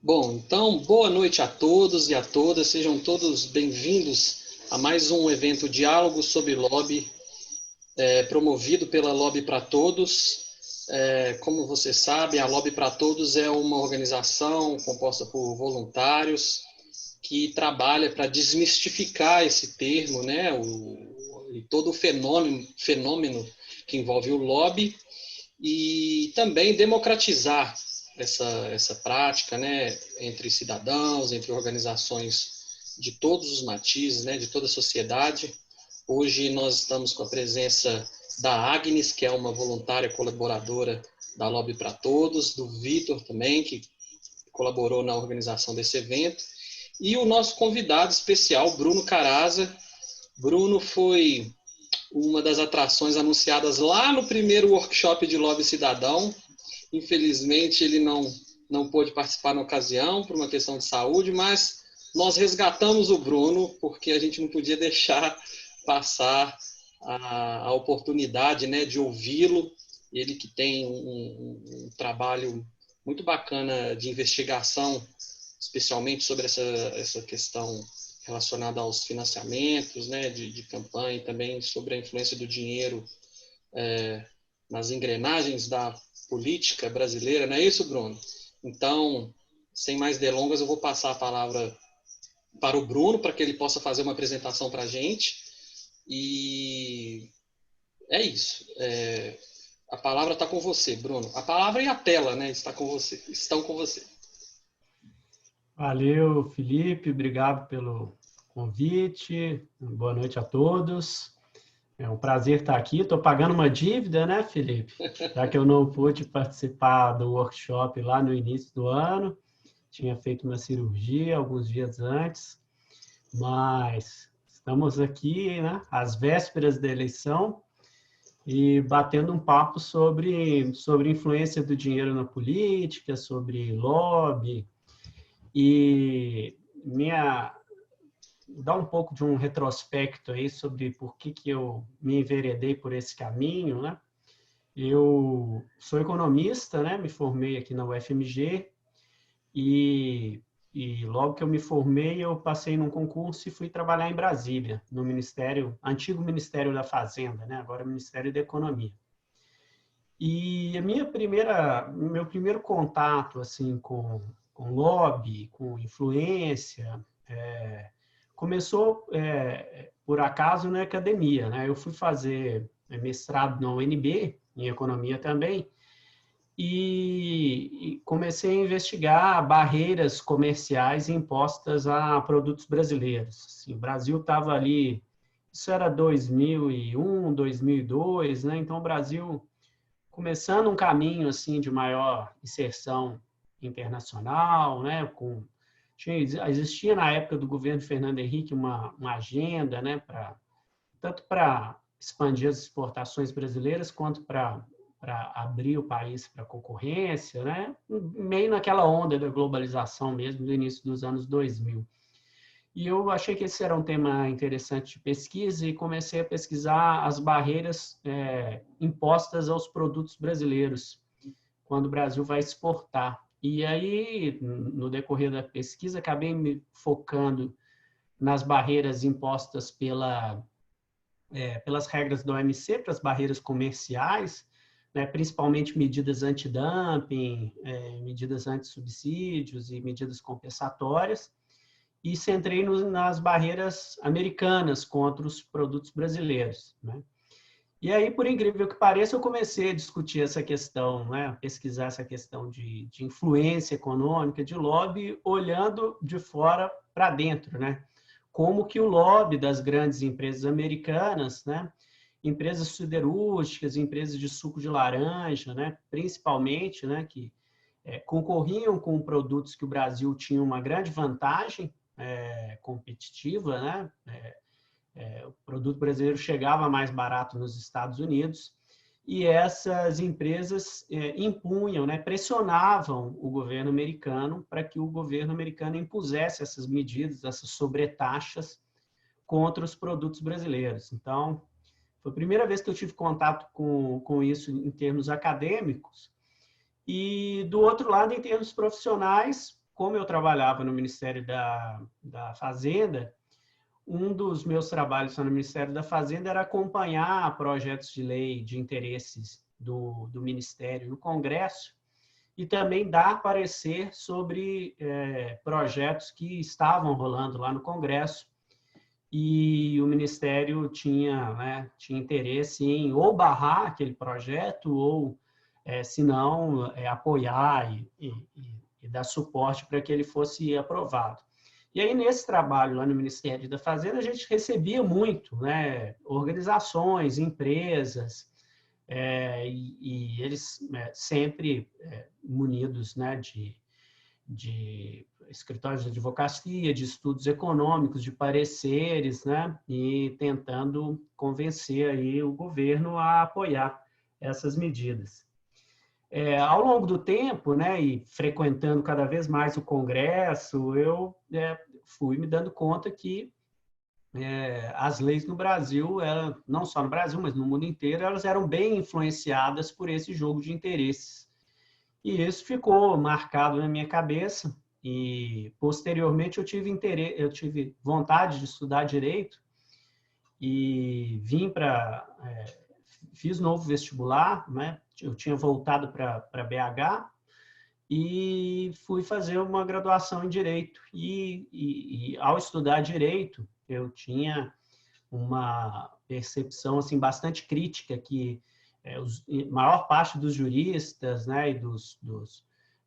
Bom, então, boa noite a todos e a todas, sejam todos bem-vindos a mais um evento Diálogo sobre Lobby, promovido pela Lobby para Todos. Como você sabe, a Lobby para Todos é uma organização composta por voluntários que trabalha para desmistificar esse termo, né, e todo o fenômeno que envolve o lobby e também democratizar essa prática, né, entre cidadãos, entre organizações de todos os matizes, né, de toda a sociedade. Hoje nós estamos com a presença da Agnes, que é uma voluntária colaboradora da Lobby para Todos, do Vitor também, que colaborou na organização desse evento, e o nosso convidado especial, Bruno Caraza. Bruno foi uma das atrações anunciadas lá no primeiro workshop de Lobby Cidadão. Infelizmente, ele não pôde participar na ocasião, por uma questão de saúde, mas nós resgatamos o Bruno, porque a gente não podia deixar passar a oportunidade, né, de ouvi-lo. Ele que tem um trabalho muito bacana de investigação, especialmente sobre essa questão relacionada aos financiamentos, né, de campanha, e também sobre a influência do dinheiro nas engrenagens da política brasileira, não é isso, Bruno? Então, sem mais delongas, eu vou passar a palavra para o Bruno, para que ele possa fazer uma apresentação para a gente. E é isso. A palavra está com você, Bruno. A palavra e a tela, né, estão com você. Valeu, Felipe. Obrigado pelo convite. Boa noite a todos. É um prazer estar aqui. Estou pagando uma dívida, né, Felipe? Já que eu não pude participar do workshop lá no início do ano. Tinha feito uma cirurgia alguns dias antes, mas estamos aqui, né, às vésperas da eleição e batendo um papo sobre influência do dinheiro na política, sobre lobby e dar um pouco de um retrospecto aí sobre por que eu me enveredei por esse caminho, né? Eu sou economista, né? Me formei aqui na UFMG e logo que eu me formei, eu passei num concurso e fui trabalhar em Brasília, no antigo Ministério da Fazenda, né? Agora Ministério da Economia. E meu primeiro contato assim com lobby, com influência, começou por acaso na academia, né? Eu fui fazer mestrado na UNB, em economia também, e comecei a investigar barreiras comerciais impostas a produtos brasileiros. Assim, o Brasil estava ali, isso era 2001, 2002, né? Então o Brasil começando um caminho assim de maior inserção internacional, né? Existia na época do governo Fernando Henrique uma agenda, né? Tanto para expandir as exportações brasileiras quanto para abrir o país para a concorrência, né? Meio naquela onda da globalização mesmo do início dos anos 2000. E eu achei que esse era um tema interessante de pesquisa e comecei a pesquisar as barreiras impostas aos produtos brasileiros quando o Brasil vai exportar. E aí, no decorrer da pesquisa, acabei me focando nas barreiras impostas pelas regras da OMC, para as barreiras comerciais, né, principalmente medidas antidumping, medidas antissubsídios e medidas compensatórias, e centrei nas barreiras americanas contra os produtos brasileiros, né? E aí, por incrível que pareça, eu comecei a discutir essa questão, né? A pesquisar essa questão de influência econômica, de lobby, olhando de fora para dentro, né? Como que o lobby das grandes empresas americanas, né? Empresas siderúrgicas, empresas de suco de laranja, né? Principalmente, né? Que concorriam com produtos que o Brasil tinha uma grande vantagem competitiva, né? O produto brasileiro chegava mais barato nos Estados Unidos e essas empresas impunham, né, pressionavam o governo americano para que o governo americano impusesse essas medidas, essas sobretaxas contra os produtos brasileiros. Então, foi a primeira vez que eu tive contato com isso em termos acadêmicos. E, do outro lado, em termos profissionais, como eu trabalhava no Ministério da Fazenda, um dos meus trabalhos no Ministério da Fazenda era acompanhar projetos de lei de interesses do Ministério no Congresso e também dar parecer sobre projetos que estavam rolando lá no Congresso, e o Ministério tinha interesse em ou barrar aquele projeto ou, se não, apoiar e dar suporte para que ele fosse aprovado. E aí, nesse trabalho lá no Ministério da Fazenda, a gente recebia muito, né, organizações, empresas, e eles sempre munidos, né, de escritórios de advocacia, de estudos econômicos, de pareceres, né, e tentando convencer aí o governo a apoiar essas medidas. Ao longo do tempo, né, e frequentando cada vez mais o Congresso, eu fui me dando conta que as leis no Brasil, não só no Brasil, mas no mundo inteiro, elas eram bem influenciadas por esse jogo de interesses. E isso ficou marcado na minha cabeça, e posteriormente eu tive vontade de estudar direito e fiz novo vestibular, né? Eu tinha voltado para BH e fui fazer uma graduação em direito. E ao estudar direito, eu tinha uma percepção assim bastante crítica que a maior parte dos juristas, né, e dos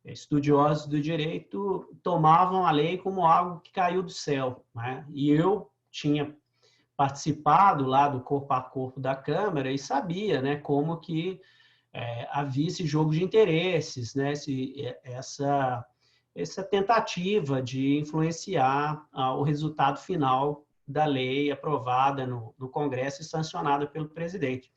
estudiosos do direito tomavam a lei como algo que caiu do céu, né? E eu tinha participado lá do corpo a corpo da Câmara e sabia, né, como que havia esse jogo de interesses, né, essa tentativa de influenciar o resultado final da lei aprovada no Congresso e sancionada pelo presidente.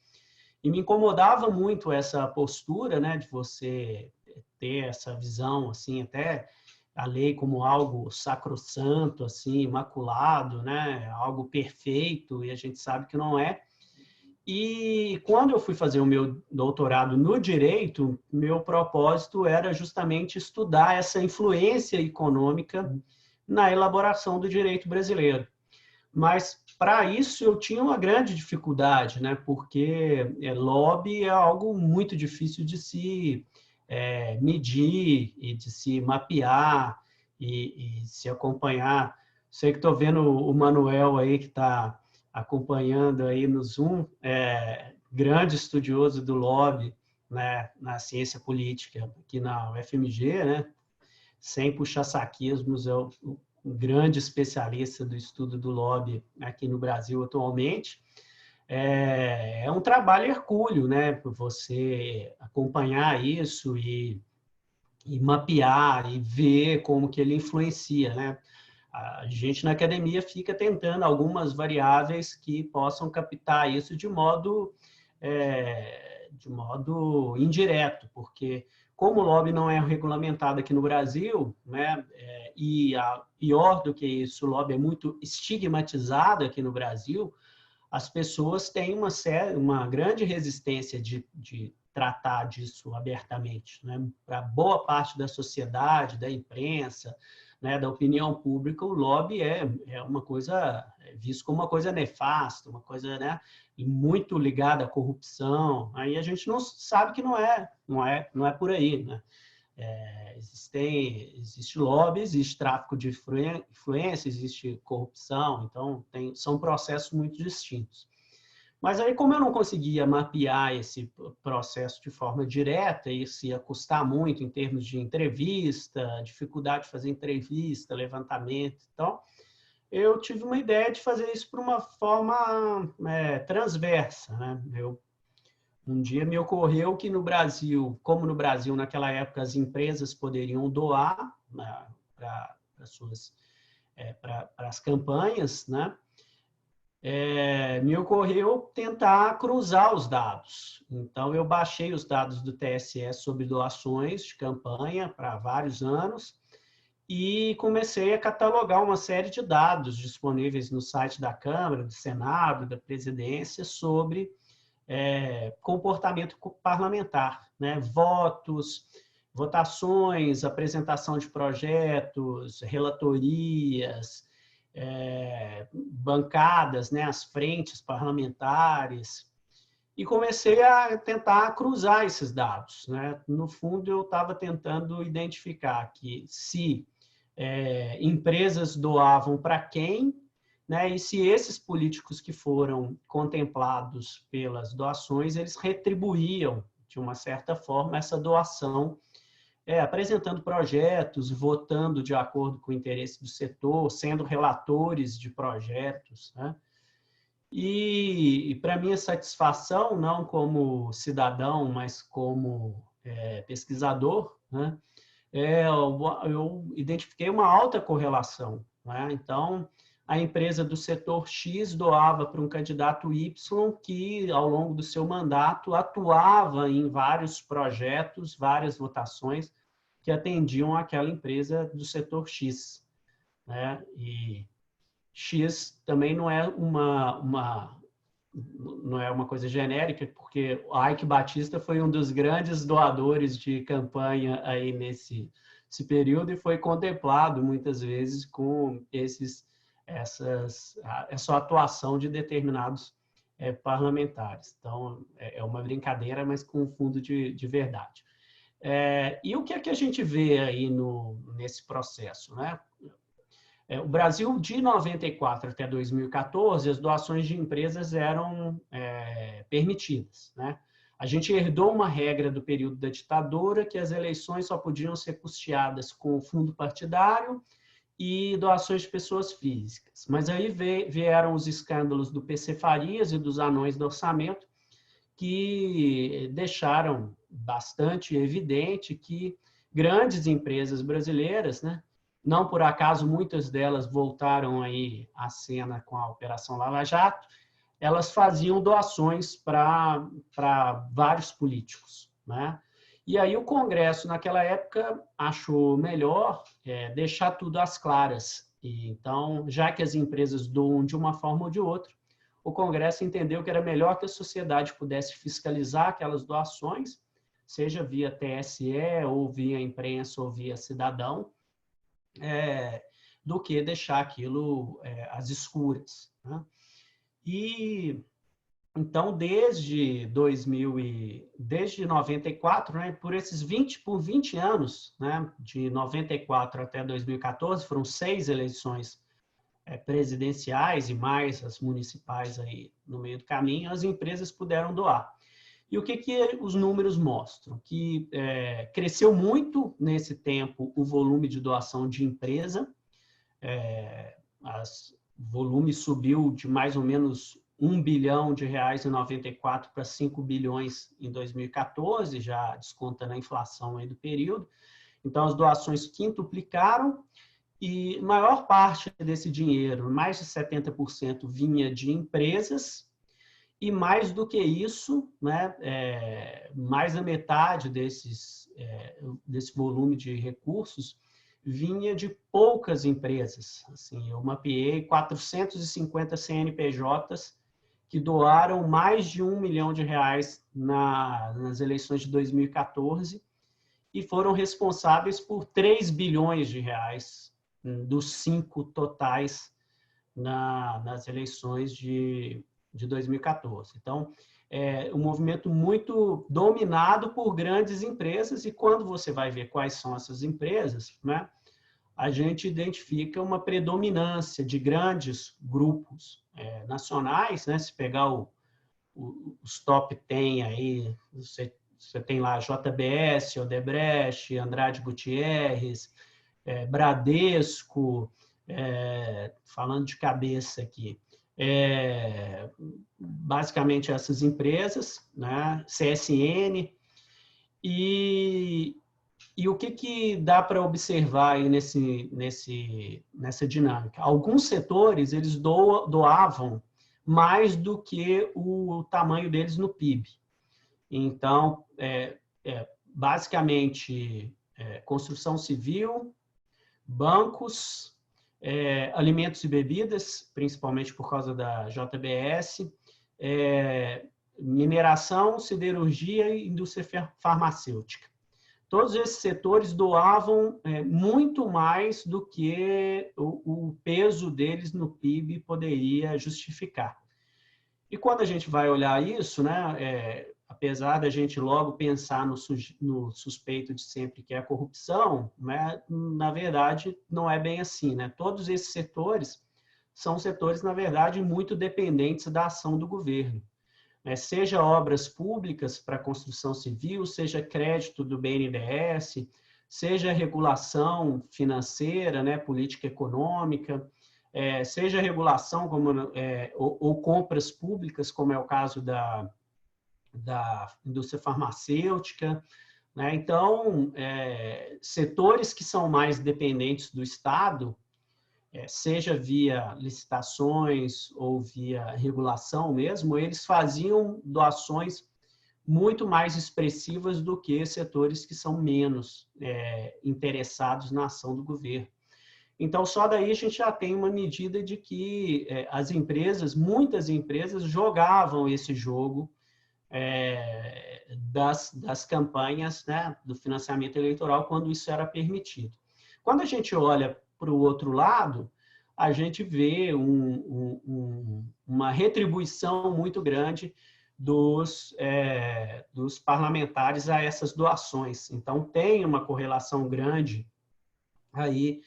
E me incomodava muito essa postura, né, de você ter essa visão, assim, até a lei como algo sacrossanto, assim, imaculado, né, algo perfeito, e a gente sabe que não é. E quando eu fui fazer o meu doutorado no direito, meu propósito era justamente estudar essa influência econômica na elaboração do direito brasileiro. Mas, para isso, eu tinha uma grande dificuldade, né? Porque lobby é algo muito difícil de se medir e de se mapear e se acompanhar. Sei que estou vendo o Manuel aí, que está acompanhando aí no Zoom, grande estudioso do lobby, né, na ciência política aqui na UFMG, né? Sem puxar saquismos, é um grande especialista do estudo do lobby aqui no Brasil atualmente. É um trabalho hercúleo, né? Você acompanhar isso e mapear e ver como que ele influencia, né? A gente na academia fica tentando algumas variáveis que possam captar isso de modo indireto, porque como o lobby não é regulamentado aqui no Brasil, né, e pior do que isso, o lobby é muito estigmatizado aqui no Brasil, as pessoas têm uma grande resistência de tratar disso abertamente, né? Para boa parte da sociedade, da imprensa, né, da opinião pública, o lobby é uma coisa, visto como uma coisa nefasta, uma coisa, né, muito ligada à corrupção. Aí a gente não sabe que não é por aí, né? Existe lobby, existe tráfico de influência, existe corrupção, então são processos muito distintos. Mas aí, como eu não conseguia mapear esse processo de forma direta, isso ia custar muito em termos de entrevista, dificuldade de fazer entrevista, levantamento, então, eu tive uma ideia de fazer isso por uma forma transversa, né? Um dia me ocorreu que no Brasil, como no Brasil naquela época as empresas poderiam doar, né, para as campanhas, né? Me ocorreu tentar cruzar os dados. Então, eu baixei os dados do TSE sobre doações de campanha para vários anos e comecei a catalogar uma série de dados disponíveis no site da Câmara, do Senado, da Presidência, sobre comportamento parlamentar, né? Votos, votações, apresentação de projetos, relatorias, bancadas, né, as frentes parlamentares, e comecei a tentar cruzar esses dados, né? No fundo, eu estava tentando identificar que se empresas doavam para quem, né? E se esses políticos que foram contemplados pelas doações, eles retribuíam, de uma certa forma, essa doação, apresentando projetos, votando de acordo com o interesse do setor, sendo relatores de projetos, né? E para minha satisfação, não como cidadão, mas como pesquisador, né? Eu identifiquei uma alta correlação, né? Então, a empresa do setor X doava para um candidato Y que, ao longo do seu mandato, atuava em vários projetos, várias votações que atendiam aquela empresa do setor X, né? E X também não é uma coisa genérica, porque o Ike Batista foi um dos grandes doadores de campanha aí nesse período e foi contemplado muitas vezes com essa atuação de determinados parlamentares. Então, é uma brincadeira, mas com fundo de verdade. E o que é que a gente vê aí nesse processo, né? O Brasil, de 94 até 2014, as doações de empresas eram permitidas, né? A gente herdou uma regra do período da ditadura que as eleições só podiam ser custeadas com fundo partidário e doações de pessoas físicas. Mas aí vieram os escândalos do PC Farias e dos anões do orçamento, que deixaram bastante evidente que grandes empresas brasileiras, né, não por acaso muitas delas voltaram aí à cena com a Operação Lava Jato, elas faziam doações para vários políticos, né? E aí o Congresso, naquela época, achou melhor deixar tudo às claras. E, então, já que as empresas doam de uma forma ou de outra, o Congresso entendeu que era melhor que a sociedade pudesse fiscalizar aquelas doações, seja via TSE, ou via imprensa, ou via cidadão, do que deixar aquilo às escuras, né? E então, desde 94, né, por 20 anos, né, de 94 até 2014, foram 6 eleições presidenciais e mais as municipais aí no meio do caminho, as empresas puderam doar. E o que os números mostram? Que cresceu muito nesse tempo o volume de doação de empresa, o volume subiu de mais ou menos R$1 bilhão em 94 para 5 bilhões em 2014, já descontando a inflação aí do período. Então, as doações quintuplicaram e a maior parte desse dinheiro, mais de 70%, vinha de empresas e mais do que isso, né, mais da metade desse volume de recursos vinha de poucas empresas. Assim, eu mapeei 450 CNPJs que doaram mais de R$1 milhão nas eleições de 2014 e foram responsáveis por R$3 bilhões dos 5 totais nas eleições de 2014. Então, um movimento muito dominado por grandes empresas, e quando você vai ver quais são essas empresas, né, a gente identifica uma predominância de grandes grupos nacionais, né? Se pegar os top 10 aí, você tem lá JBS, Odebrecht, Andrade Gutierrez, Bradesco, falando de cabeça aqui, basicamente essas empresas, né? CSN, e o que dá para observar aí nessa dinâmica? Alguns setores, eles doavam mais do que o tamanho deles no PIB. Então, basicamente, construção civil, bancos, alimentos e bebidas, principalmente por causa da JBS, mineração, siderurgia e indústria farmacêutica. todos esses setores doavam muito mais do que o peso deles no PIB poderia justificar. E quando a gente vai olhar isso, né, apesar da gente logo pensar no suspeito de sempre que é a corrupção, né, na verdade não é bem assim, né? Todos esses setores são setores, na verdade, muito dependentes da ação do governo, né? Seja obras públicas para construção civil, seja crédito do BNDES, seja regulação financeira, né, política econômica, seja regulação ou compras públicas, como é o caso da indústria farmacêutica, né? Então, setores que são mais dependentes do Estado, seja via licitações ou via regulação mesmo, eles faziam doações muito mais expressivas do que setores que são menos interessados na ação do governo. Então, só daí a gente já tem uma medida de que as empresas, muitas empresas, jogavam esse jogo das campanhas, né, do financiamento eleitoral, quando isso era permitido. Quando a gente olha para o outro lado, a gente vê uma retribuição muito grande dos parlamentares a essas doações. Então, tem uma correlação grande aí,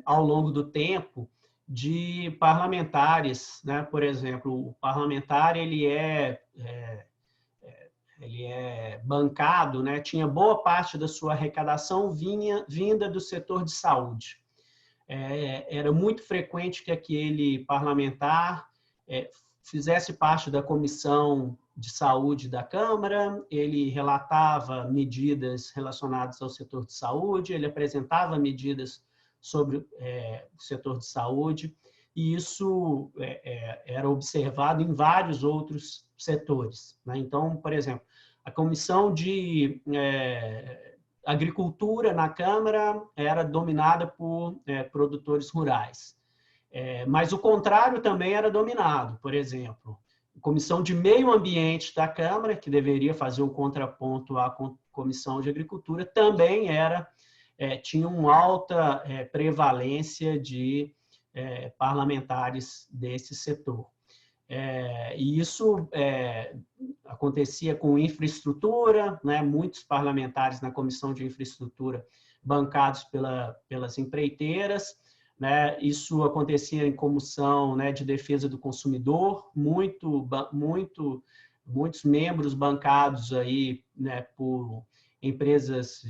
ao longo do tempo, de parlamentares, né? Por exemplo, o parlamentar ele é bancado, né? Tinha boa parte da sua arrecadação vinda do setor de saúde. Era muito frequente que aquele parlamentar fizesse parte da comissão de saúde da Câmara, ele relatava medidas relacionadas ao setor de saúde, ele apresentava medidas sobre o setor de saúde, e isso era observado em vários outros setores, né? Então, por exemplo, a comissão de agricultura na Câmara era dominada por produtores rurais, mas o contrário também era dominado. Por exemplo, a comissão de meio ambiente da Câmara, que deveria fazer o contraponto à comissão de agricultura, também tinha uma alta prevalência de parlamentares desse setor. E isso acontecia com infraestrutura, né? Muitos parlamentares na comissão de infraestrutura bancados pelas empreiteiras, né? Isso acontecia em comissão, né, de defesa do consumidor, muitos membros bancados aí, né, por empresas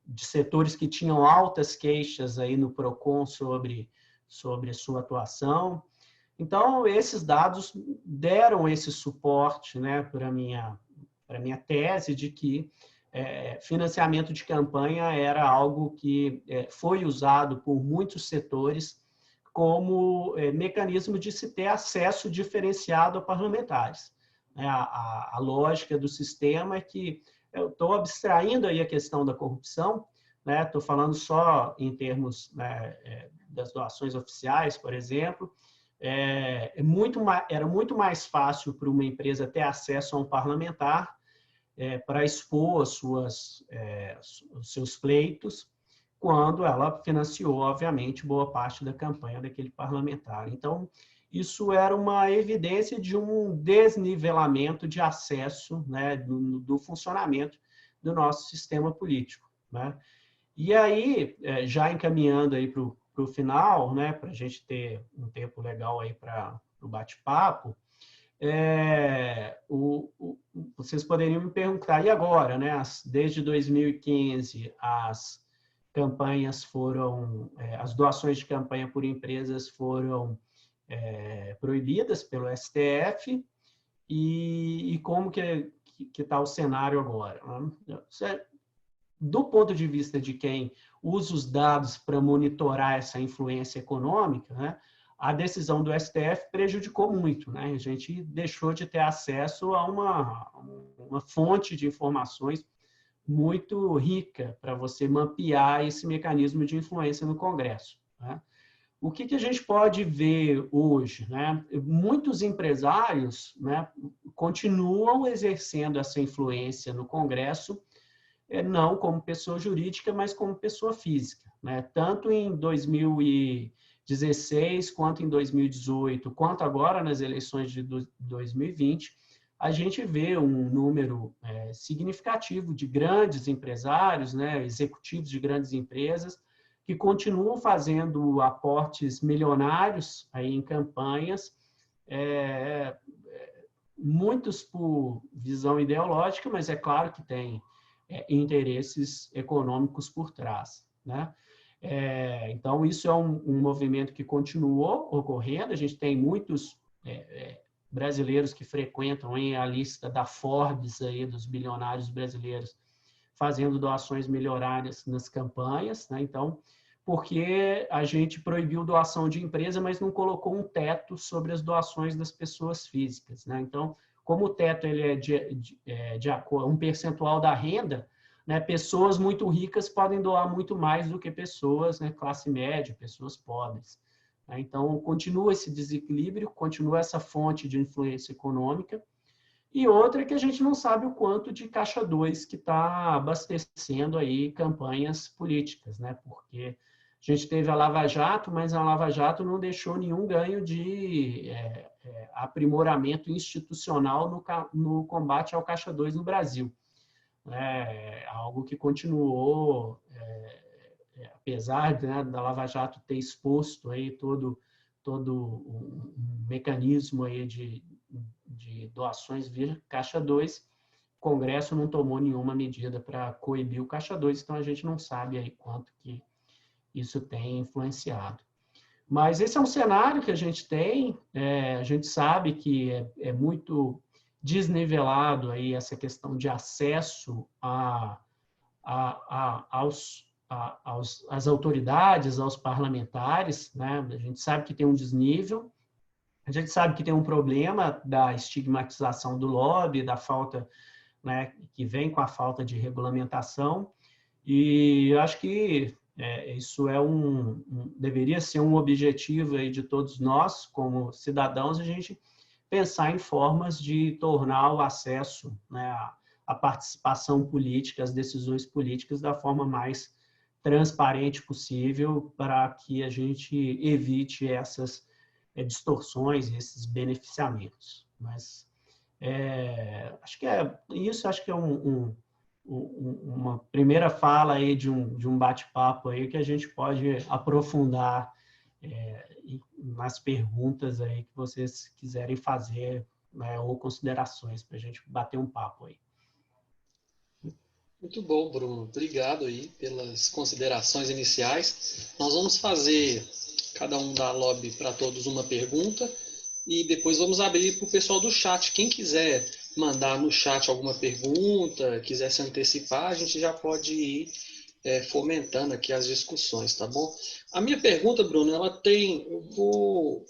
de setores que tinham altas queixas aí no Procon sobre a sua atuação. Então, esses dados deram esse suporte, né, para a minha tese de que financiamento de campanha era algo que foi usado por muitos setores como mecanismo de se ter acesso diferenciado a parlamentares. A lógica do sistema é que eu estou abstraindo aí a questão da corrupção, né? Estou falando só em termos, né, das doações oficiais, por exemplo. Era muito mais fácil para uma empresa ter acesso a um parlamentar para expor os seus pleitos, quando ela financiou, obviamente, boa parte da campanha daquele parlamentar. Então, isso era uma evidência de um desnivelamento de acesso, né, do funcionamento do nosso sistema político, né? E aí, já encaminhando aí para o final, né, para a gente ter um tempo legal aí para o bate-papo, vocês poderiam me perguntar, e agora, né? Desde 2015, as campanhas as doações de campanha por empresas foram proibidas pelo STF, e como que está o cenário agora, né? Do ponto de vista de quem usa os dados para monitorar essa influência econômica, né, a decisão do STF prejudicou muito, né? A gente deixou de ter acesso a uma fonte de informações muito rica para você mapear esse mecanismo de influência no Congresso, né? O que a gente pode ver hoje, né? Muitos empresários, né, continuam exercendo essa influência no Congresso não como pessoa jurídica, mas como pessoa física, né? Tanto em 2016, quanto em 2018, quanto agora nas eleições de 2020, a gente vê um número significativo de grandes empresários, né, executivos de grandes empresas, que continuam fazendo aportes milionários aí em campanhas, muitos por visão ideológica, mas é claro que tem interesses econômicos por trás, né? Então, isso é um movimento que continuou ocorrendo. A gente tem muitos brasileiros que frequentam a lista da Forbes aí, dos bilionários brasileiros, fazendo doações milionárias nas campanhas, né? Então, porque a gente proibiu doação de empresa, mas não colocou um teto sobre as doações das pessoas físicas, né? Então, como o teto ele é de um percentual da renda, né, pessoas muito ricas podem doar muito mais do que pessoas, né, classe média, pessoas pobres. Então, continua esse desequilíbrio, continua essa fonte de influência econômica. E outra é que a gente não sabe o quanto de caixa 2 que está abastecendo aí campanhas políticas, né? Porque a gente teve a Lava Jato, mas a Lava Jato não deixou nenhum ganho de aprimoramento institucional no combate ao caixa 2 no Brasil. Algo que continuou, apesar, né, da Lava Jato ter exposto aí todo um mecanismo aí de doações via Caixa 2, o Congresso não tomou nenhuma medida para coibir o Caixa 2, então a gente não sabe aí quanto que isso tem influenciado. Mas esse é um cenário que a gente tem, a gente sabe que é muito desnivelado aí essa questão de acesso às autoridades, aos parlamentares, né? A gente sabe que tem um desnível, a gente sabe que tem um problema da estigmatização do lobby, da falta, né, que vem com a falta de regulamentação, e eu acho que isso deveria ser um objetivo aí de todos nós, como cidadãos, a gente pensar em formas de tornar o acesso, né, a participação política, as decisões políticas da forma mais transparente possível para que a gente evite essas distorções, esses beneficiamentos. Mas acho que acho que é uma primeira fala aí de um bate-papo aí que a gente pode aprofundar nas perguntas aí que vocês quiserem fazer, né, ou considerações para a gente bater um papo aí. Muito bom, Bruno. Obrigado aí pelas considerações iniciais. Nós vamos fazer, cada um da Lobby para Todos, uma pergunta e depois vamos abrir para o pessoal do chat. Quem quiser mandar no chat alguma pergunta, quiser se antecipar, a gente já pode ir fomentando aqui as discussões, tá bom? A minha pergunta, Bruno, eu vou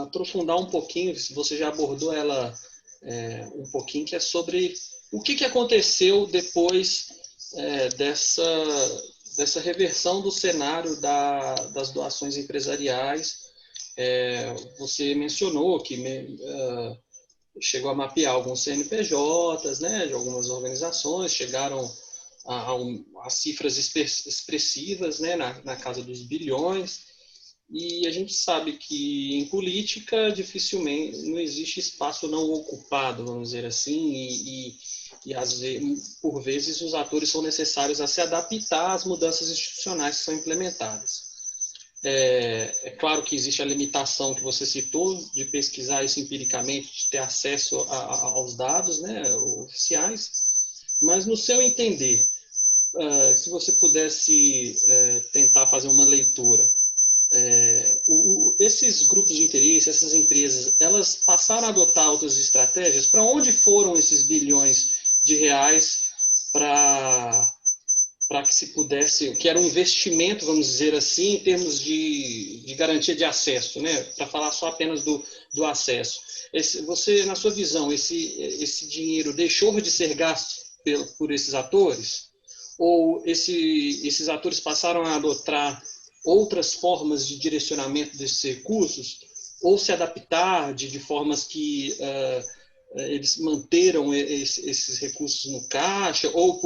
aprofundar um pouquinho, se você já abordou ela um pouquinho, que é sobre o que aconteceu depois dessa reversão do cenário das doações empresariais. Você mencionou que chegou a mapear alguns CNPJs, né, de algumas organizações, chegaram a cifras expressivas, né, na casa dos bilhões, e a gente sabe que em política dificilmente não existe espaço não ocupado, vamos dizer assim, e por vezes os atores são necessários a se adaptar às mudanças institucionais que são implementadas. É claro que existe a limitação que você citou de pesquisar isso empiricamente, de ter acesso aos dados, né, oficiais, mas no seu entender, se você pudesse tentar fazer uma leitura, esses grupos de interesse, essas empresas, elas passaram a adotar outras estratégias? Para onde foram esses bilhões de reais para que se pudesse, que era um investimento, vamos dizer assim, em termos de garantia de acesso, né? Para falar só apenas do acesso. Você, na sua visão, esse dinheiro deixou de ser gasto por esses atores? Ou esses atores passaram a adotar outras formas de direcionamento desses recursos? Ou se adaptar de formas que eles manteram esses recursos no caixa, ou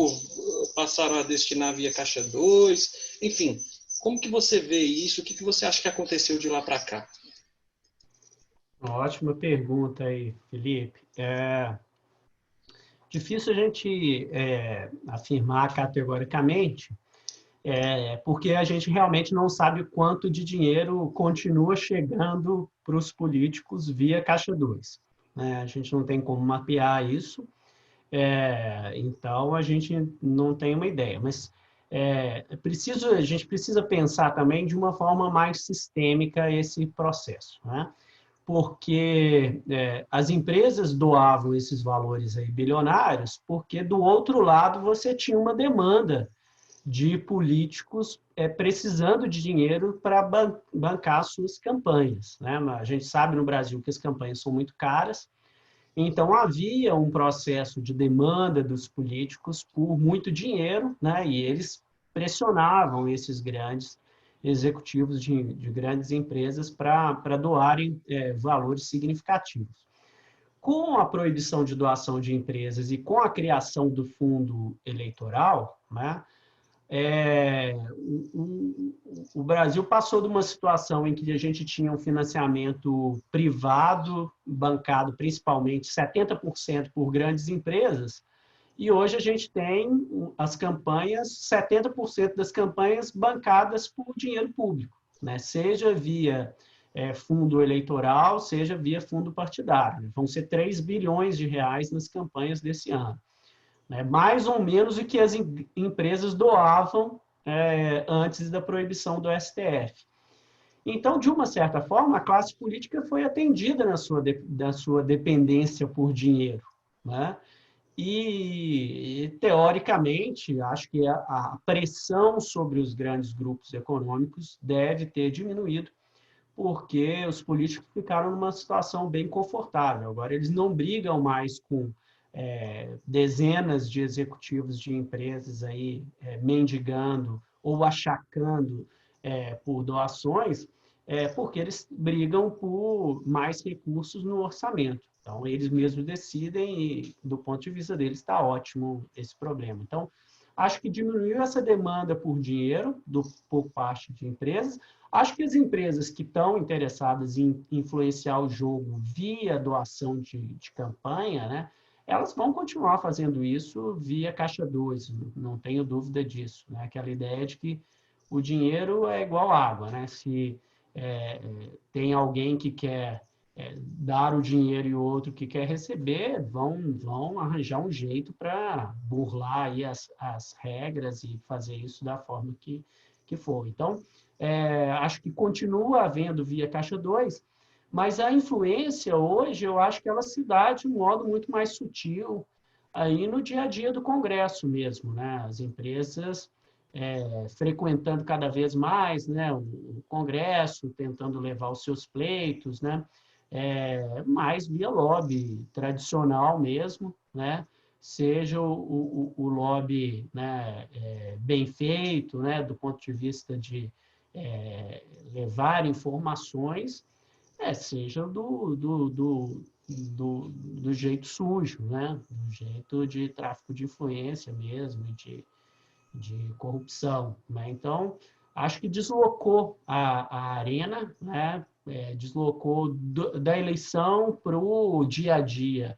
passaram a destinar via Caixa 2, enfim, como que você vê isso? O que que você acha que aconteceu de lá para cá? Uma ótima pergunta aí, Felipe. Difícil a gente afirmar categoricamente, porque a gente realmente não sabe quanto de dinheiro continua chegando para os políticos via Caixa 2. Né? A gente não tem como mapear isso, então a gente não tem uma ideia. Mas a gente precisa pensar também de uma forma mais sistêmica esse processo, né? Porque as empresas doavam esses valores aí bilionários, porque do outro lado você tinha uma demanda de políticos precisando de dinheiro para bancar suas campanhas, né? A gente sabe no Brasil que as campanhas são muito caras, então havia um processo de demanda dos políticos por muito dinheiro, né? E eles pressionavam esses grandes executivos de grandes empresas para doarem valores significativos. Com a proibição de doação de empresas e com a criação do fundo eleitoral, né, o Brasil passou de uma situação em que a gente tinha um financiamento privado, bancado principalmente 70% por grandes empresas, e hoje a gente tem as campanhas, 70% das campanhas bancadas por dinheiro público, né? Seja via fundo eleitoral, seja via fundo partidário. Vão ser 3 bilhões de reais nas campanhas desse ano. Né? Mais ou menos o que as empresas doavam antes da proibição do STF. Então, de uma certa forma, a classe política foi atendida na sua dependência por dinheiro. Né? Teoricamente, acho que a pressão sobre os grandes grupos econômicos deve ter diminuído, porque os políticos ficaram numa situação bem confortável. Agora, eles não brigam mais com dezenas de executivos de empresas aí mendigando ou achacando por doações, porque eles brigam por mais recursos no orçamento. Então, eles mesmos decidem e, do ponto de vista deles, está ótimo esse problema. Então, acho que diminuiu essa demanda por dinheiro por parte de empresas. Acho que as empresas que estão interessadas em influenciar o jogo via doação de campanha, né, elas vão continuar fazendo isso via Caixa 2, não tenho dúvida disso. Né? Aquela ideia de que o dinheiro é igual água. Né? Se tem alguém que quer dar o dinheiro e o outro que quer receber, vão arranjar um jeito para burlar aí as regras e fazer isso da forma que for. Então, acho que continua havendo via Caixa 2, mas a influência hoje, eu acho que ela se dá de um modo muito mais sutil aí no dia a dia do Congresso mesmo, né? As empresas frequentando cada vez mais, né, o Congresso, tentando levar os seus pleitos, né, mais via lobby tradicional mesmo, né, seja o lobby, né, bem feito, né, do ponto de vista de levar informações, seja do jeito sujo, né, do jeito de tráfico de influência mesmo, de corrupção. Né? Então, acho que deslocou a arena, né? Deslocou da eleição para o dia a dia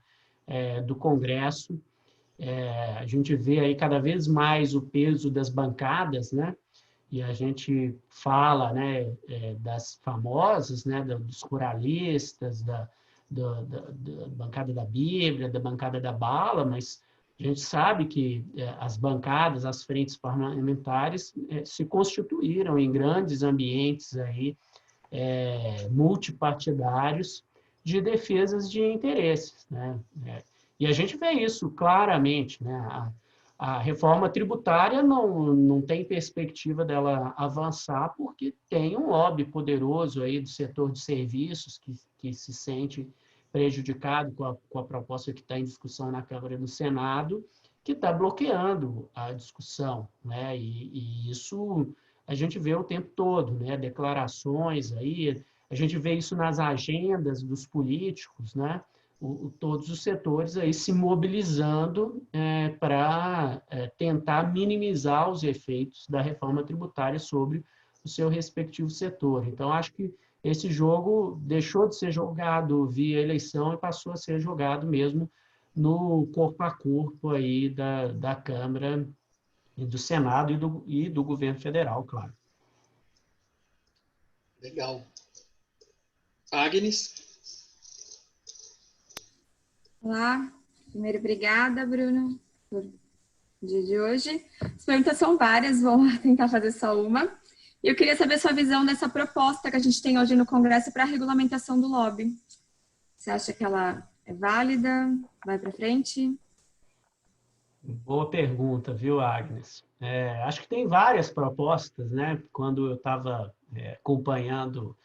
do Congresso. A gente vê aí cada vez mais o peso das bancadas, né? E a gente fala, né, das famosas, né, dos ruralistas, da bancada da Bíblia, da bancada da bala, mas a gente sabe que as bancadas, as frentes parlamentares se constituíram em grandes ambientes aí, multipartidários de defesas de interesses. Né? E a gente vê isso claramente. Né? A reforma tributária não tem perspectiva dela avançar porque tem um lobby poderoso aí do setor de serviços que se sente prejudicado com a proposta que está em discussão na Câmara e no Senado, que está bloqueando a discussão. Né? E isso a gente vê o tempo todo, né? Declarações aí, a gente vê isso nas agendas dos políticos, né? todos os setores aí se mobilizando para tentar minimizar os efeitos da reforma tributária sobre o seu respectivo setor. Então, acho que esse jogo deixou de ser jogado via eleição e passou a ser jogado mesmo no corpo a corpo aí da Câmara e do Senado e do governo federal, claro. Legal. Agnes? Olá. Primeiro, obrigada, Bruno, por o dia de hoje. As perguntas são várias, vou tentar fazer só uma. E eu queria saber sua visão dessa proposta que a gente tem hoje no Congresso para a regulamentação do lobby. Você acha que ela é válida? Vai para frente? Boa pergunta, viu, Agnes? Acho que tem várias propostas, né? Quando eu estava acompanhando,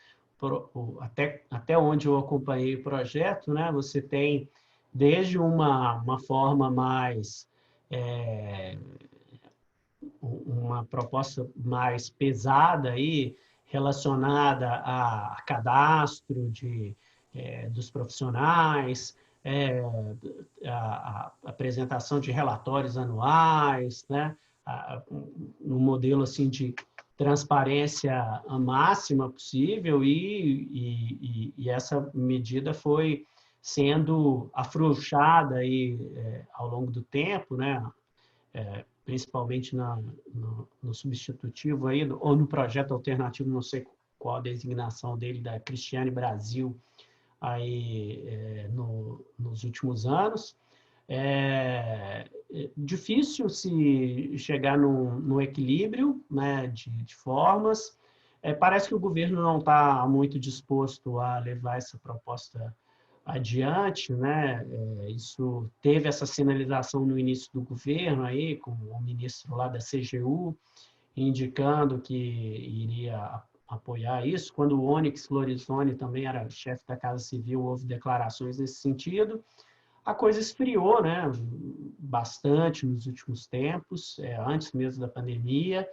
até onde eu acompanhei o projeto, né? Você tem desde uma forma mais, uma proposta mais pesada aí, relacionada a cadastro dos profissionais, a apresentação de relatórios anuais, né? Um modelo assim de transparência máxima possível e essa medida foi sendo afrouxada aí, ao longo do tempo, né? Principalmente no substitutivo aí, ou no projeto alternativo, não sei qual a designação dele, da Cristiane Brasil, aí nos últimos anos. Difícil se chegar no equilíbrio, né, de formas. Parece que o governo não está muito disposto a levar essa proposta adiante, né? Isso teve essa sinalização no início do governo aí, com o ministro lá da CGU indicando que iria apoiar isso. Quando o Onyx Lorenzoni também era chefe da Casa Civil, houve declarações nesse sentido. A coisa esfriou, né, bastante nos últimos tempos, antes mesmo da pandemia.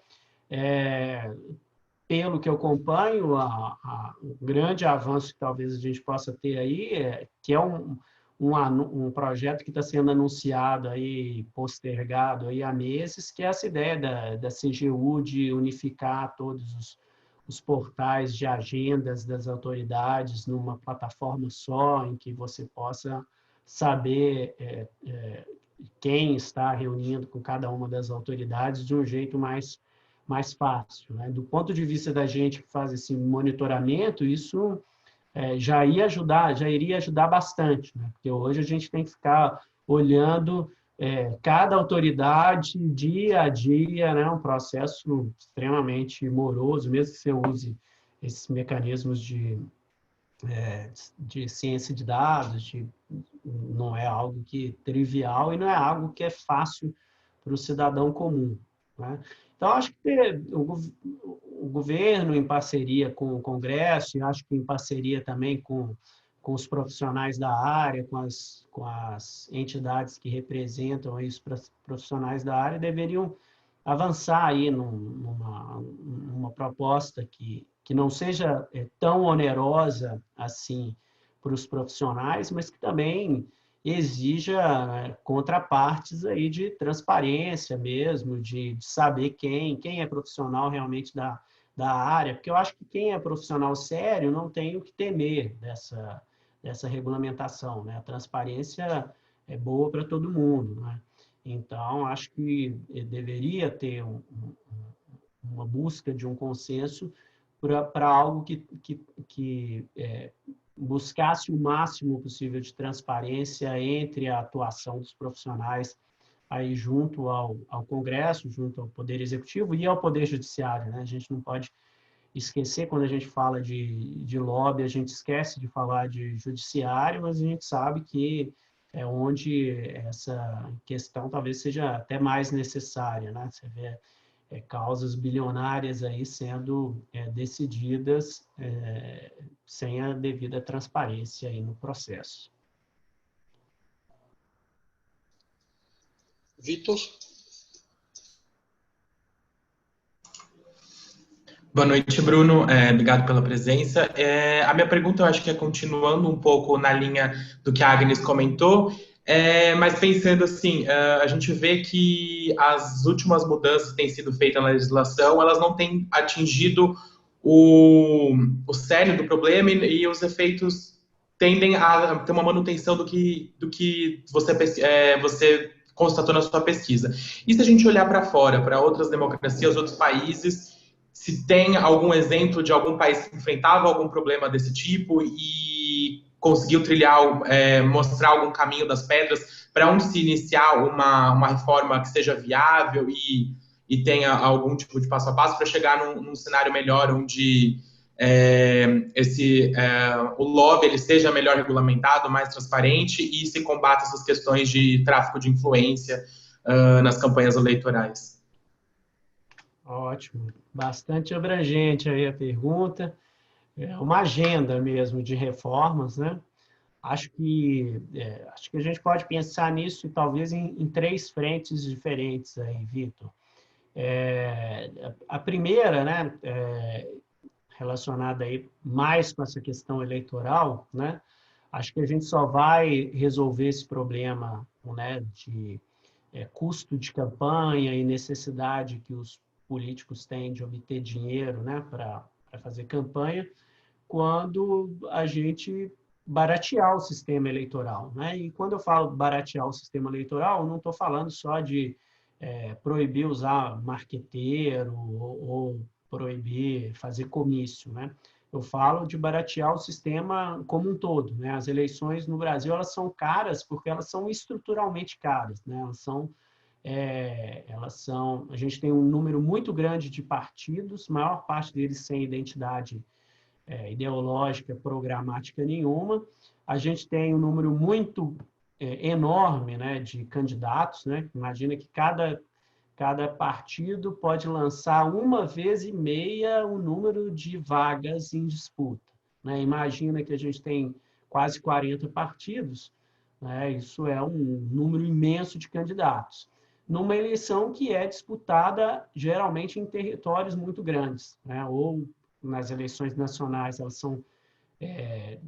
Pelo que eu acompanho, o grande avanço que talvez a gente possa ter aí, que é um projeto que está sendo anunciado aí, postergado aí há meses, que é essa ideia da CGU de unificar todos os portais de agendas das autoridades numa plataforma só, em que você possa saber quem está reunindo com cada uma das autoridades de um jeito mais fácil, né? Do ponto de vista da gente que faz esse monitoramento, isso já iria ajudar bastante, né? Porque hoje a gente tem que ficar olhando cada autoridade dia a dia, né? Um processo extremamente moroso, mesmo que você use esses mecanismos de ciência de dados, não é algo que trivial e não é algo que é fácil para o cidadão comum, né? Então, acho que o governo, em parceria com o Congresso, e acho que em parceria também com os profissionais da área, com as entidades que representam aí os profissionais da área, deveriam avançar aí numa proposta que não seja tão onerosa assim para os profissionais, mas que também exija contrapartes aí de transparência mesmo, de saber quem é profissional realmente da área, porque eu acho que quem é profissional sério não tem o que temer dessa regulamentação, né? A transparência é boa para todo mundo, né? Então, acho que deveria ter uma busca de um consenso para algo que buscasse o máximo possível de transparência entre a atuação dos profissionais aí junto ao Congresso, junto ao Poder Executivo e ao Poder Judiciário, né? A gente não pode esquecer, quando a gente fala de lobby, a gente esquece de falar de judiciário, mas a gente sabe que é onde essa questão talvez seja até mais necessária, né? Você vê causas bilionárias aí sendo decididas sem a devida transparência aí no processo. Vitor? Boa noite, Bruno. Obrigado pela presença. A minha pergunta, eu acho que é continuando um pouco na linha do que a Agnes comentou, mas pensando assim, a gente vê que as últimas mudanças que têm sido feitas na legislação, elas não têm atingido o cerne do problema e os efeitos tendem a ter uma manutenção do que você constatou na sua pesquisa. E se a gente olhar para fora, para outras democracias, outros países, se tem algum exemplo de algum país que enfrentava algum problema desse tipo e conseguiu trilhar, mostrar algum caminho das pedras para onde se iniciar uma reforma que seja viável e tenha algum tipo de passo a passo para chegar num cenário melhor onde o lobby ele seja melhor regulamentado, mais transparente e se combata essas questões de tráfico de influência nas campanhas eleitorais. Ótimo, bastante abrangente aí a pergunta. É uma agenda mesmo de reformas, né? Acho que a gente pode pensar nisso talvez em três frentes diferentes aí, Vitor. A primeira, né, relacionada aí mais com essa questão eleitoral, né? Acho que a gente só vai resolver esse problema, né, de custo de campanha e necessidade que os políticos têm de obter dinheiro, né, para fazer campanha, quando a gente baratear o sistema eleitoral, né? E quando eu falo baratear o sistema eleitoral, eu não estou falando só de proibir usar marqueteiro ou proibir fazer comício, né? Eu falo de baratear o sistema como um todo, né? As eleições no Brasil, elas são caras porque elas são estruturalmente caras, né? A gente tem um número muito grande de partidos, maior parte deles sem identidade ideológica, programática nenhuma. A gente tem um número muito enorme, né, de candidatos, né? Imagina que cada partido pode lançar 1,5 vezes o número de vagas em disputa, né? Imagina que a gente tem quase 40 partidos, né? Isso é um número imenso de candidatos, numa eleição que é disputada geralmente em territórios muito grandes, né? Ou nas eleições nacionais, elas são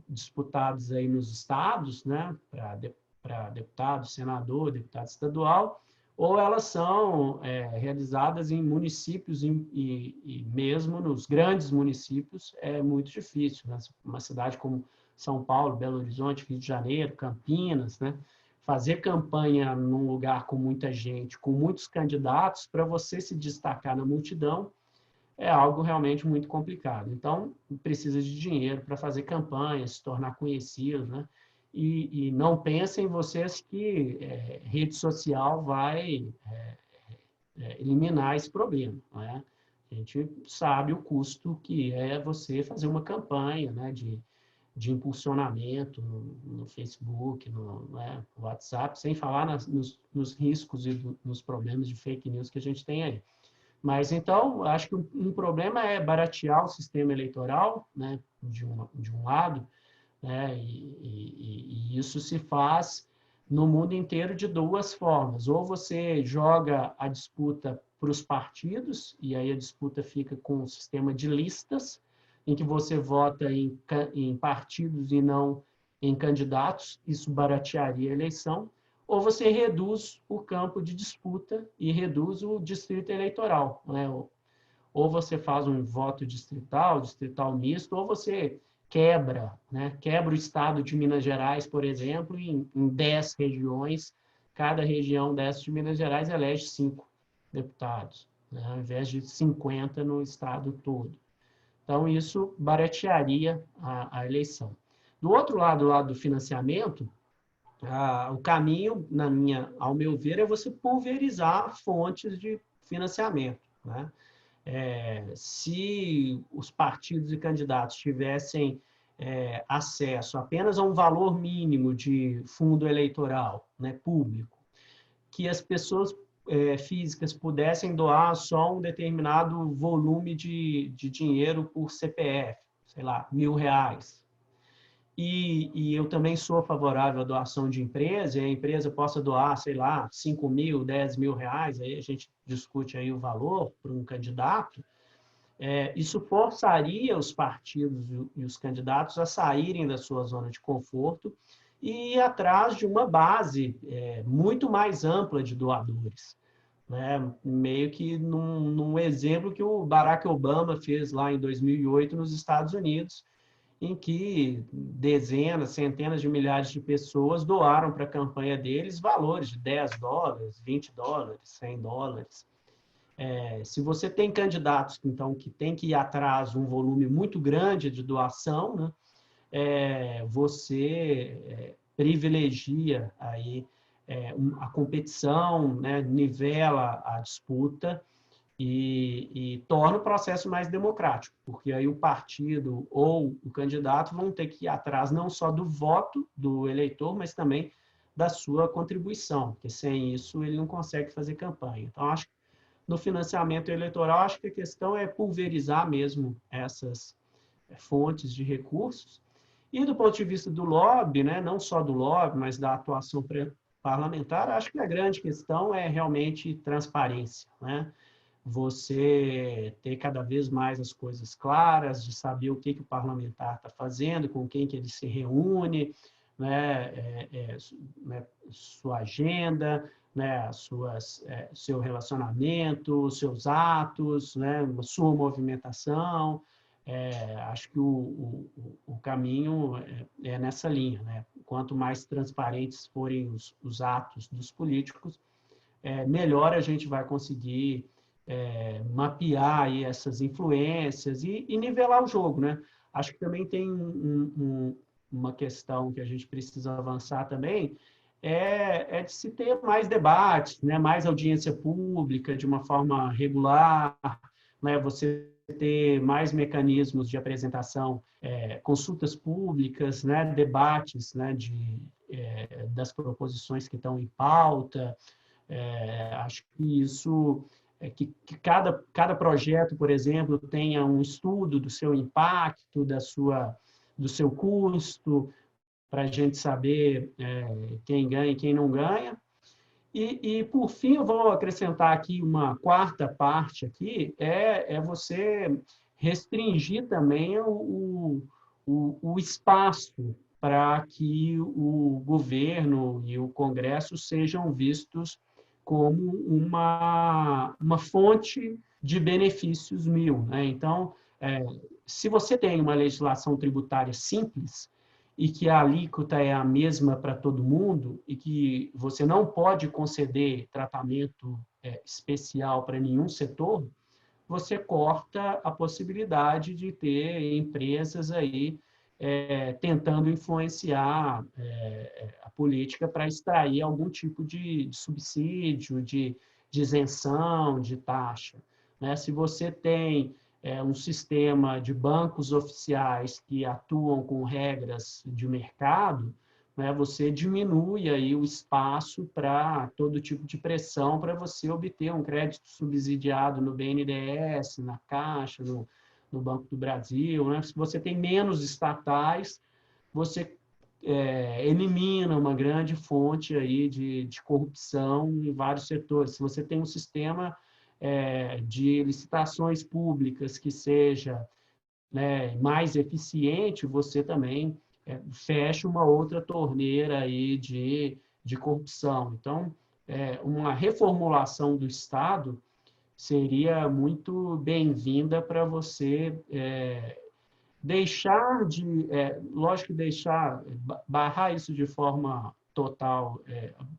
disputadas aí nos estados, né? Para deputado, senador, deputado estadual, ou elas são realizadas em municípios e mesmo nos grandes municípios é muito difícil, né? Uma cidade como São Paulo, Belo Horizonte, Rio de Janeiro, Campinas, né? Fazer campanha num lugar com muita gente, com muitos candidatos, para você se destacar na multidão, é algo realmente muito complicado. Então, precisa de dinheiro para fazer campanha, se tornar conhecido, né? E não pensem vocês que rede social vai eliminar esse problema, né? A gente sabe o custo que é você fazer uma campanha, né, de impulsionamento no Facebook, no WhatsApp, sem falar nos riscos e nos problemas de fake news que a gente tem aí. Mas, então, acho que um problema é baratear o sistema eleitoral, né, de um lado, né, e isso se faz no mundo inteiro de duas formas. Ou você joga a disputa para os partidos, e aí a disputa fica com o sistema de listas, em que você vota em partidos e não em candidatos, isso baratearia a eleição, ou você reduz o campo de disputa e reduz o distrito eleitoral, né? Ou você faz um voto distrital misto, ou você quebra, né? Quebra o estado de Minas Gerais, por exemplo, em 10 regiões, cada região dessa de Minas Gerais elege 5 deputados, né? Ao invés de 50 no estado todo. Então, isso baratearia a eleição. Do outro lado, o lado do financiamento, o caminho, ao meu ver, é você pulverizar fontes de financiamento, né? Se os partidos e candidatos tivessem acesso apenas a um valor mínimo de fundo eleitoral, né, público, que as pessoas físicas pudessem doar só um determinado volume de dinheiro por CPF, sei lá, R$1.000, e eu também sou favorável à doação de empresa, e a empresa possa doar, sei lá, 5 mil, 10 mil reais, aí a gente discute aí o valor para um candidato, isso forçaria os partidos e os candidatos a saírem da sua zona de conforto e ir atrás de uma base muito mais ampla de doadores, né? Meio que num exemplo que o Barack Obama fez lá em 2008 nos Estados Unidos, em que dezenas, centenas de milhares de pessoas doaram para a campanha deles valores de $10, $20, $100. Se você tem candidatos, então, que tem que ir atrás de um volume muito grande de doação, né, você privilegia aí a competição, né, nivela a disputa e torna o processo mais democrático, porque aí o partido ou o candidato vão ter que ir atrás não só do voto do eleitor, mas também da sua contribuição, porque sem isso ele não consegue fazer campanha. Então, acho que no financiamento eleitoral, acho que a questão é pulverizar mesmo essas fontes de recursos. E do ponto de vista do lobby, né, não só do lobby, mas da atuação parlamentar, acho que a grande questão é realmente transparência, né? Você ter cada vez mais as coisas claras, de saber o que o parlamentar está fazendo, com quem que ele se reúne, né, sua agenda, né, seu relacionamento, seus atos, né, sua movimentação. Acho que o caminho é nessa linha, né? Quanto mais transparentes forem os atos dos políticos, melhor a gente vai conseguir mapear aí essas influências e nivelar o jogo, né? Acho que também tem uma questão que a gente precisa avançar também, de se ter mais debates, né? Mais audiência pública de uma forma regular, né? Você ter mais mecanismos de apresentação, consultas públicas, né? Debates, né? Das proposições que estão em pauta. Acho que isso que cada projeto, por exemplo, tenha um estudo do seu impacto, do seu custo, para a gente saber quem ganha e quem não ganha. E, por fim, eu vou acrescentar aqui uma quarta parte aqui, você restringir também o espaço para que o governo e o Congresso sejam vistos como uma fonte de benefícios mil, né? Então, se você tem uma legislação tributária simples e que a alíquota é a mesma para todo mundo e que você não pode conceder tratamento especial para nenhum setor, você corta a possibilidade de ter empresas aí tentando influenciar a política para extrair algum tipo de subsídio, de isenção, de taxa, né? Se você tem um sistema de bancos oficiais que atuam com regras de mercado, né, você diminui aí o espaço para todo tipo de pressão para você obter um crédito subsidiado no BNDES, na Caixa, no Banco do Brasil, né? Se você tem menos estatais, você elimina uma grande fonte aí de corrupção em vários setores. Se você tem um sistema de licitações públicas que seja, né, mais eficiente, você também fecha uma outra torneira aí de corrupção. Então, uma reformulação do Estado seria muito bem-vinda para você deixar lógico, barrar isso de forma total,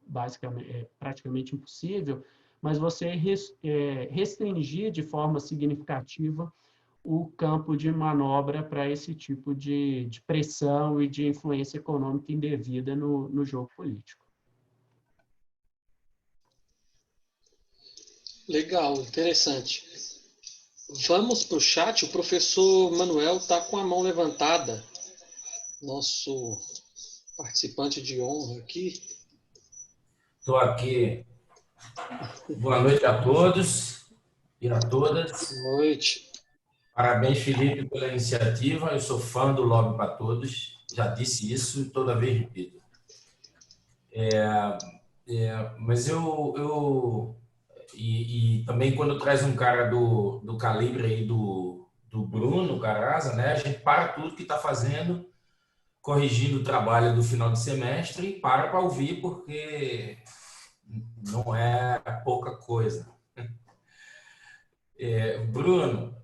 basicamente, praticamente impossível, mas você restringir de forma significativa o campo de manobra para esse tipo de pressão e de influência econômica indevida no jogo político. Legal, interessante. Vamos para o chat. O professor Manuel está com a mão levantada. Nosso participante de honra aqui. Estou aqui. Boa noite a todos e a todas. Boa noite. Parabéns, Felipe, pela iniciativa. Eu sou fã do Lobby para Todos. Já disse isso e toda vez repito. Mas eu E também quando traz um cara do calibre aí do Bruno Caraza, né? A gente para tudo que está fazendo, corrigindo o trabalho do final de semestre e para ouvir, porque não é pouca coisa. Bruno,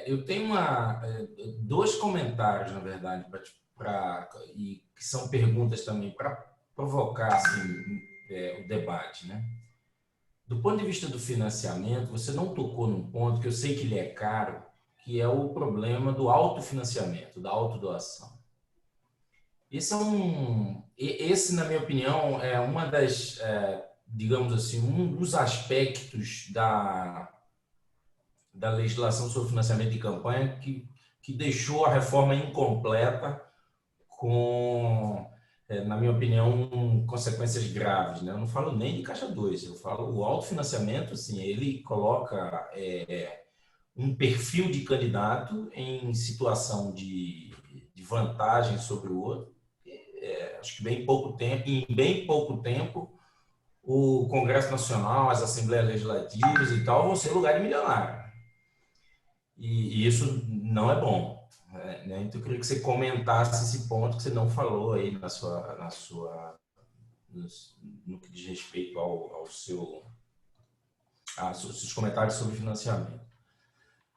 eu tenho dois comentários, na verdade, e que são perguntas também para provocar assim, o debate, né? Do ponto de vista do financiamento, você não tocou num ponto que eu sei que ele é caro, que é o problema do autofinanciamento, da autodoação. Esse, na minha opinião, é uma das, digamos assim, um dos aspectos da legislação sobre financiamento de campanha que deixou a reforma incompleta com, na minha opinião, consequências graves, né? Eu não falo nem de Caixa 2, eu falo o autofinanciamento, assim, ele coloca um perfil de candidato em situação de vantagem sobre o outro. Acho que em bem pouco tempo, o Congresso Nacional, as Assembleias Legislativas e tal vão ser lugar de milionário. E isso não é bom, né? Então, eu queria que você comentasse esse ponto que você não falou aí no que diz respeito aos seus comentários sobre financiamento.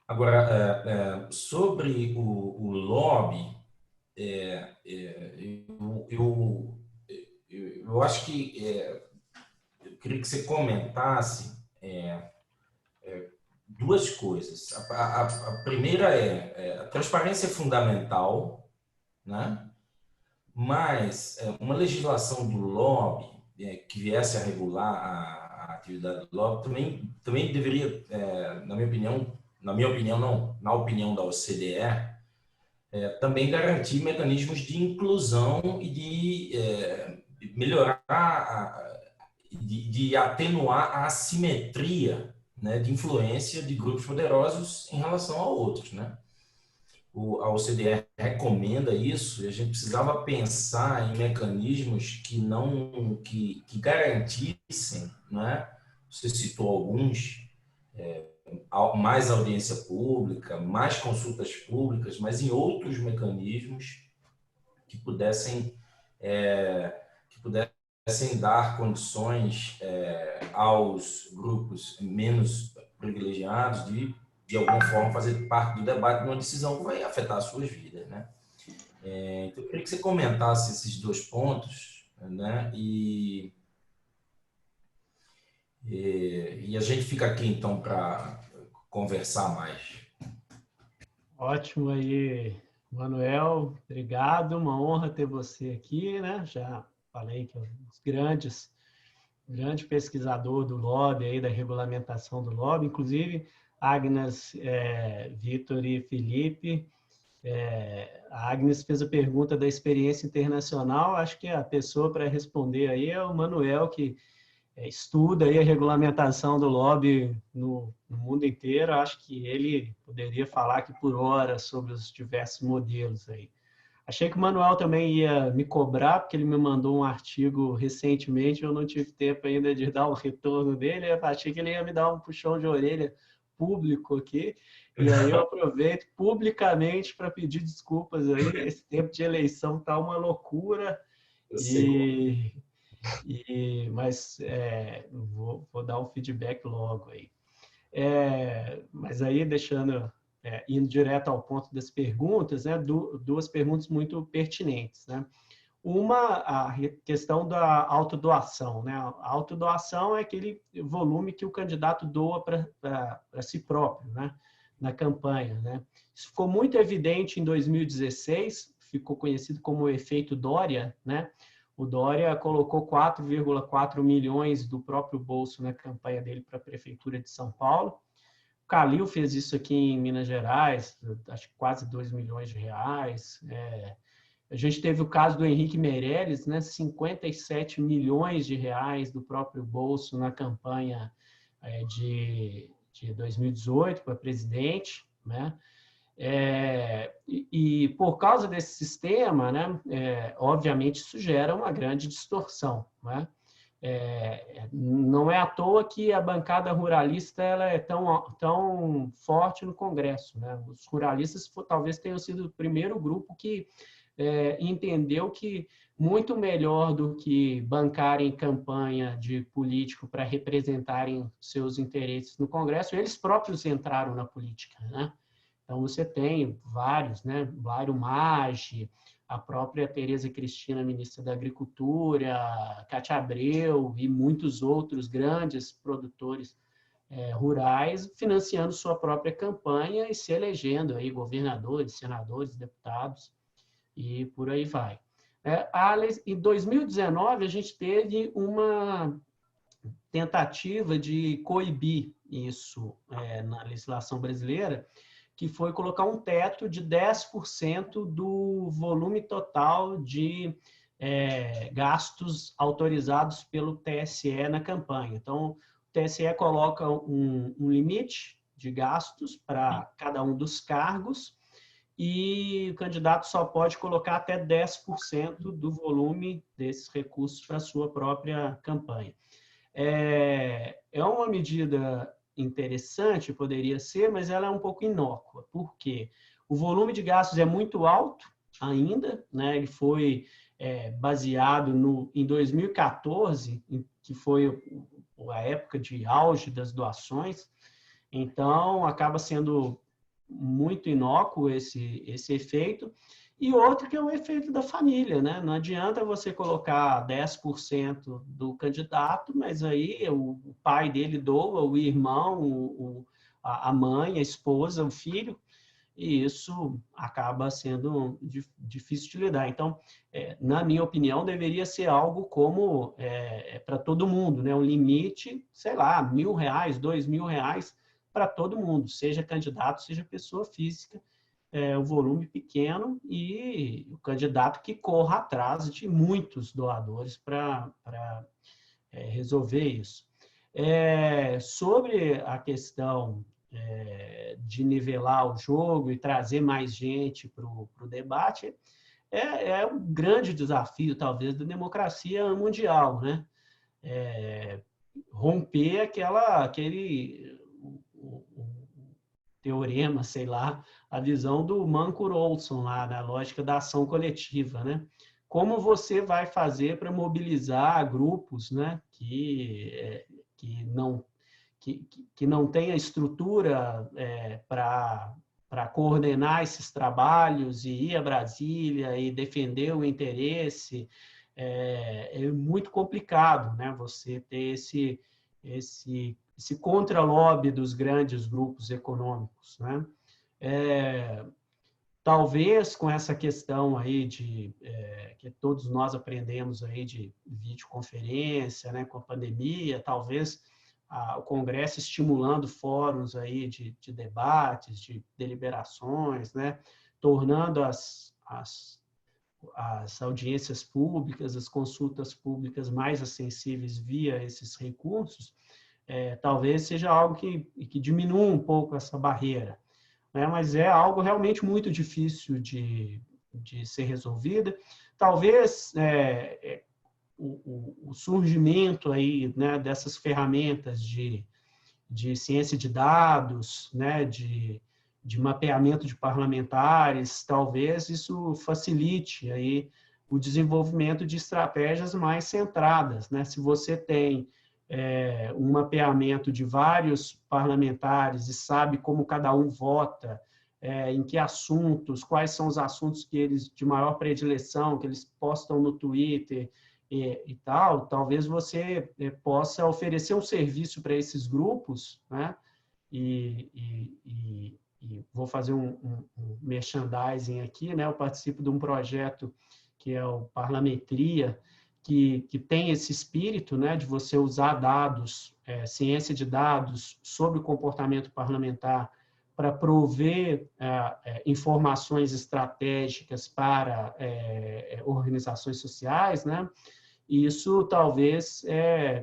Agora, sobre o lobby, eu acho que eu queria que você comentasse duas coisas. A primeira a transparência é fundamental, né? Mas uma legislação do lobby que viesse a regular a atividade do lobby também deveria, na minha opinião não, na opinião da OCDE, também garantir mecanismos de inclusão e de melhorar, de atenuar a assimetria, né, de influência de grupos poderosos em relação a outros, né? A OCDE recomenda isso e a gente precisava pensar em mecanismos que garantissem, né? Você citou alguns, mais audiência pública, mais consultas públicas, mas em outros mecanismos que pudessem dar condições aos grupos menos privilegiados de alguma forma, fazer parte do debate de uma decisão que vai afetar as suas vidas, né? Então, eu queria que você comentasse esses dois pontos, né? E a gente fica aqui, então, para conversar mais. Ótimo aí, Manuel. Obrigado. Uma honra ter você aqui, né? Já falei que é um dos grande pesquisador do lobby, aí, da regulamentação do lobby. Inclusive, Agnes, Vitor e Felipe. A Agnes fez a pergunta da experiência internacional. Acho que a pessoa para responder aí é o Manuel, que estuda aí a regulamentação do lobby no mundo inteiro. Acho que ele poderia falar aqui por horas sobre os diversos modelos aí. Achei que o Manuel também ia me cobrar, porque ele me mandou um artigo recentemente, eu não tive tempo ainda de dar o retorno dele, eu achei que ele ia me dar um puxão de orelha público aqui, e aí eu aproveito publicamente para pedir desculpas aí, esse tempo de eleição está uma loucura, mas vou dar um feedback logo aí. Mas aí, indo direto ao ponto das perguntas, né, duas perguntas muito pertinentes, né? Uma, a questão da autodoação, né? A autodoação é aquele volume que o candidato doa para si próprio, né? Na campanha, né? Isso ficou muito evidente em 2016, ficou conhecido como o efeito Dória, né? O Dória colocou 4,4 milhões do próprio bolso na campanha dele para a Prefeitura de São Paulo. O Calil fez isso aqui em Minas Gerais, acho que quase 2 milhões de reais. A gente teve o caso do Henrique Meirelles, né, 57 milhões de reais do próprio bolso na campanha de 2018 para presidente, né? E por causa desse sistema, né, obviamente isso gera uma grande distorção, né? Não é à toa que a bancada ruralista ela é tão forte no Congresso, né? Os ruralistas talvez tenham sido o primeiro grupo que entendeu que muito melhor do que bancarem campanha de político para representarem seus interesses no Congresso, eles próprios entraram na política, né? Então, você tem vários, né? Blairo Maggi, a própria Tereza Cristina, ministra da Agricultura, Cátia Abreu e muitos outros grandes produtores rurais, financiando sua própria campanha e se elegendo aí governadores, senadores, deputados e por aí vai. Em 2019, a gente teve uma tentativa de coibir isso na legislação brasileira, que foi colocar um teto de 10% do volume total de gastos autorizados pelo TSE na campanha. Então, o TSE coloca um limite de gastos para cada um dos cargos e o candidato só pode colocar até 10% do volume desses recursos para a sua própria campanha. É uma medida interessante, poderia ser, mas ela é um pouco inócua, porque o volume de gastos é muito alto ainda, né? Ele foi baseado em 2014, que foi a época de auge das doações, então acaba sendo muito inócuo esse efeito. E outro que é o efeito da família, né? Não adianta você colocar 10% do candidato, mas aí o pai dele doa, o irmão, a mãe, a esposa, o filho, e isso acaba sendo difícil de lidar. Então, na minha opinião, deveria ser algo como para todo mundo, né? Um limite, sei lá, R$1.000, R$2.000 para todo mundo, seja candidato, seja pessoa física, o volume pequeno e o candidato que corra atrás de muitos doadores para resolver isso. Sobre a questão de nivelar o jogo e trazer mais gente para o debate, é um grande desafio, talvez, da democracia mundial, né? Romper aquele teorema, sei lá, a visão do Mancur Olson lá, na lógica da ação coletiva, né? Como você vai fazer para mobilizar grupos, né, que não tem a estrutura para coordenar esses trabalhos e ir a Brasília e defender o interesse? É muito complicado, né? Você ter esse contra-lobby dos grandes grupos econômicos, né? Talvez com essa questão aí que todos nós aprendemos aí de videoconferência, né, com a pandemia, talvez o Congresso estimulando fóruns aí de debates, de deliberações, né, tornando as audiências públicas, as consultas públicas mais acessíveis via esses recursos, talvez seja algo que diminua um pouco essa barreira, né? Mas é algo realmente muito difícil de ser resolvido. Talvez o surgimento aí, né, dessas ferramentas de ciência de dados, né, de mapeamento de parlamentares, talvez isso facilite aí o desenvolvimento de estratégias mais centradas, né? Se você tem um mapeamento de vários parlamentares e sabe como cada um vota, em que assuntos, quais são os assuntos que eles de maior predileção, que eles postam no Twitter e tal, talvez você possa oferecer um serviço para esses grupos, né? E vou fazer um merchandising aqui, né? Eu participo de um projeto que é o Parlametria, que tem esse espírito, né, de você usar dados, ciência de dados sobre o comportamento parlamentar para prover informações estratégicas para organizações sociais, né? E isso talvez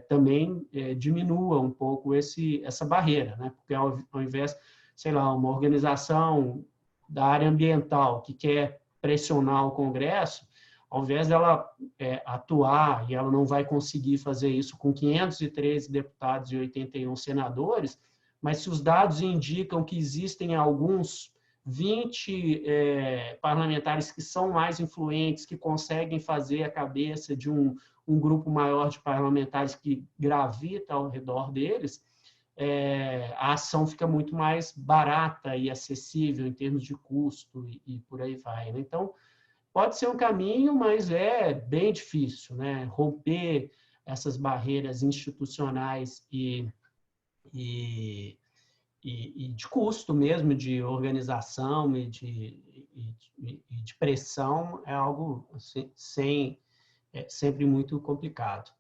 também diminua um pouco essa barreira, né? Porque ao invés, sei lá, uma organização da área ambiental que quer pressionar o Congresso, ao invés dela atuar, e ela não vai conseguir fazer isso com 513 deputados e 81 senadores, mas se os dados indicam que existem alguns 20 parlamentares que são mais influentes, que conseguem fazer a cabeça de um grupo maior de parlamentares que gravita ao redor deles, a ação fica muito mais barata e acessível em termos de custo e por aí vai, né? Então, pode ser um caminho, mas é bem difícil, né? Romper essas barreiras institucionais e de custo mesmo, de organização e de pressão, é algo sempre muito complicado.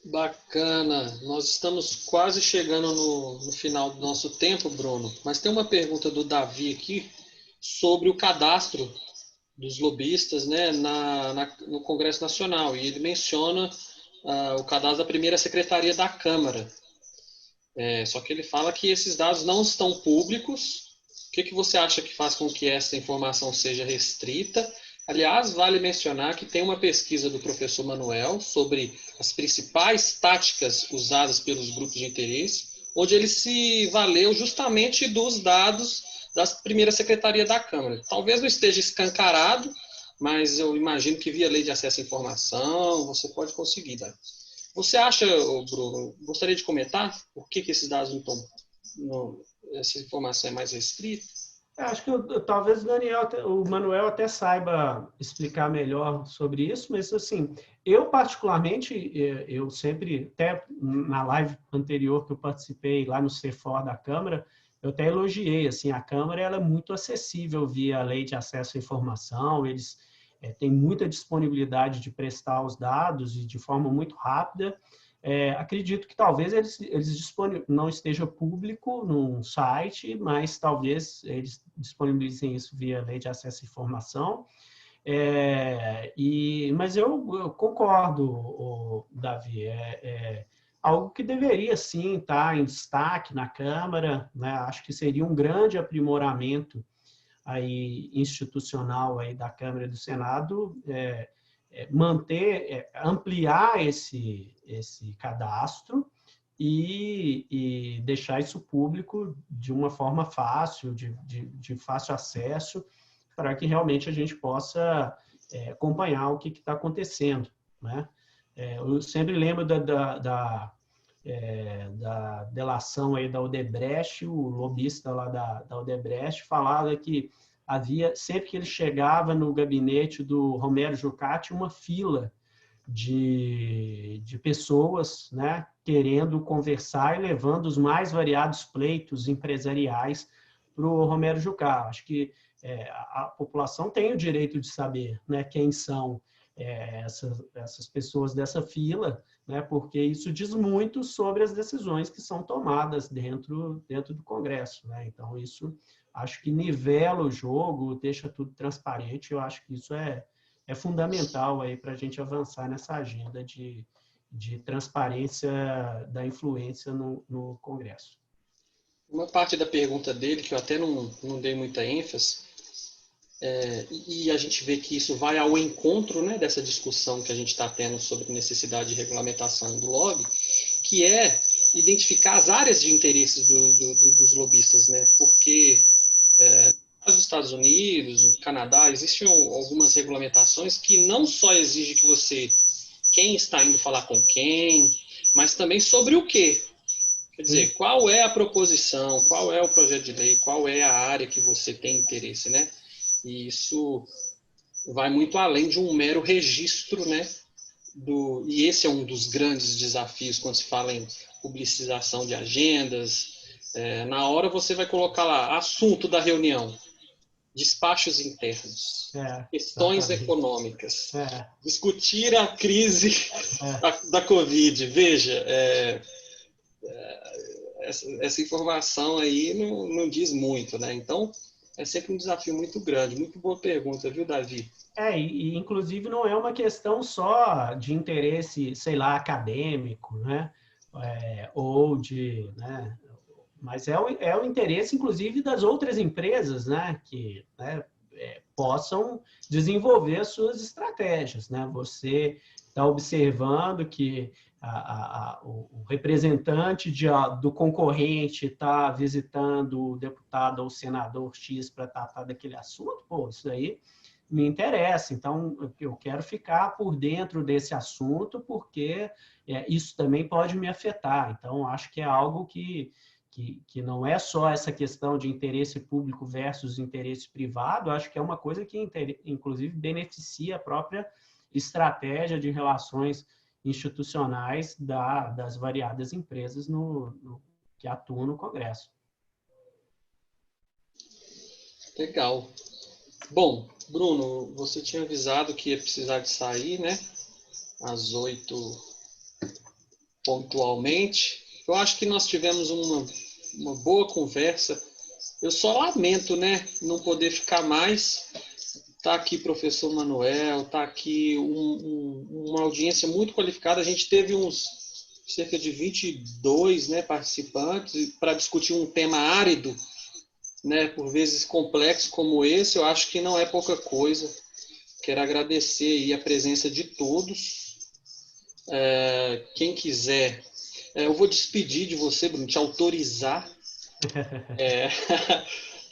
Bacana. Nós estamos quase chegando no final do nosso tempo, Bruno, mas tem uma pergunta do Davi aqui sobre o cadastro dos lobistas, né, no Congresso Nacional, e ele menciona o cadastro da primeira secretaria da Câmara. Só que ele fala que esses dados não estão públicos. O que você acha que faz com que essa informação seja restrita? Aliás, vale mencionar que tem uma pesquisa do professor Manuel sobre as principais táticas usadas pelos grupos de interesse, onde ele se valeu justamente dos dados da primeira secretaria da Câmara. Talvez não esteja escancarado, mas eu imagino que via lei de acesso à informação você pode conseguir, né? Você acha, Bruno, gostaria de comentar por que esses dados essa informação é mais restrita? Acho que talvez o Manuel até saiba explicar melhor sobre isso, mas assim, eu particularmente, eu sempre, até na live anterior que eu participei lá no CEFOR da Câmara, eu até elogiei, assim, a Câmara ela é muito acessível via lei de acesso à informação, eles têm muita disponibilidade de prestar os dados e de forma muito rápida. Acredito que talvez eles não esteja público no site, mas talvez eles disponibilizem isso via lei de acesso à informação. Mas eu concordo, Davi, algo que deveria sim estar em destaque na Câmara, né? Acho que seria um grande aprimoramento aí, institucional aí da Câmara e do Senado, ampliar esse cadastro e deixar isso público de uma forma fácil, de fácil acesso, para que realmente a gente possa acompanhar o que está acontecendo, né? Eu sempre lembro da delação aí da Odebrecht, o lobista lá da Odebrecht falava que havia, sempre que ele chegava no gabinete do Romero Jucá, uma fila de pessoas, né, querendo conversar e levando os mais variados pleitos empresariais para o Romero Jucá. Acho que a população tem o direito de saber, né, quem são essas pessoas dessa fila, né, porque isso diz muito sobre as decisões que são tomadas dentro do Congresso, né? Então, isso acho que nivela o jogo, deixa tudo transparente. Eu acho que isso é fundamental aí para a gente avançar nessa agenda de transparência da influência no Congresso. Uma parte da pergunta dele, que eu até não dei muita ênfase, e a gente vê que isso vai ao encontro, né, dessa discussão que a gente está tendo sobre necessidade de regulamentação do lobby, que é identificar as áreas de interesses dos lobistas, né? Porque nos Estados Unidos, no Canadá, existem algumas regulamentações que não só exigem que quem está indo falar com quem, mas também sobre o quê. Quer dizer, qual é a proposição, qual é o projeto de lei, qual é a área que você tem interesse, né? E isso vai muito além de um mero registro, né? E esse é um dos grandes desafios quando se fala em publicização de agendas. Na hora você vai colocar lá, assunto da reunião, despachos internos, questões econômicas, discutir a crise da Covid. Veja, essa informação aí não diz muito, né? Então, é sempre um desafio muito grande. Muito boa pergunta, viu, Davi? E inclusive não é uma questão só de interesse, sei lá, acadêmico, né? Mas é o interesse, inclusive, das outras empresas, né? Que, né, possam desenvolver as suas estratégias, né? Você está observando que o representante do concorrente está visitando o deputado ou o senador X para tratar daquele assunto, pô, isso aí me interessa. Então, eu quero ficar por dentro desse assunto, porque isso também pode me afetar. Então, acho que é algo que não é só essa questão de interesse público versus interesse privado, acho que é uma coisa que, inclusive, beneficia a própria estratégia de relações institucionais das variadas empresas que atuam no Congresso. Legal. Bom, Bruno, você tinha avisado que ia precisar de sair, né? Às 8 pontualmente. Eu acho que nós tivemos uma boa conversa. Eu só lamento, né, não poder ficar mais. Está aqui professor Manuel, está aqui uma audiência muito qualificada. A gente teve cerca de 22, né, participantes para discutir um tema árido, né, por vezes complexo como esse. Eu acho que não é pouca coisa. Quero agradecer aí a presença de todos. Quem quiser, eu vou despedir de você, Bruno, te autorizar,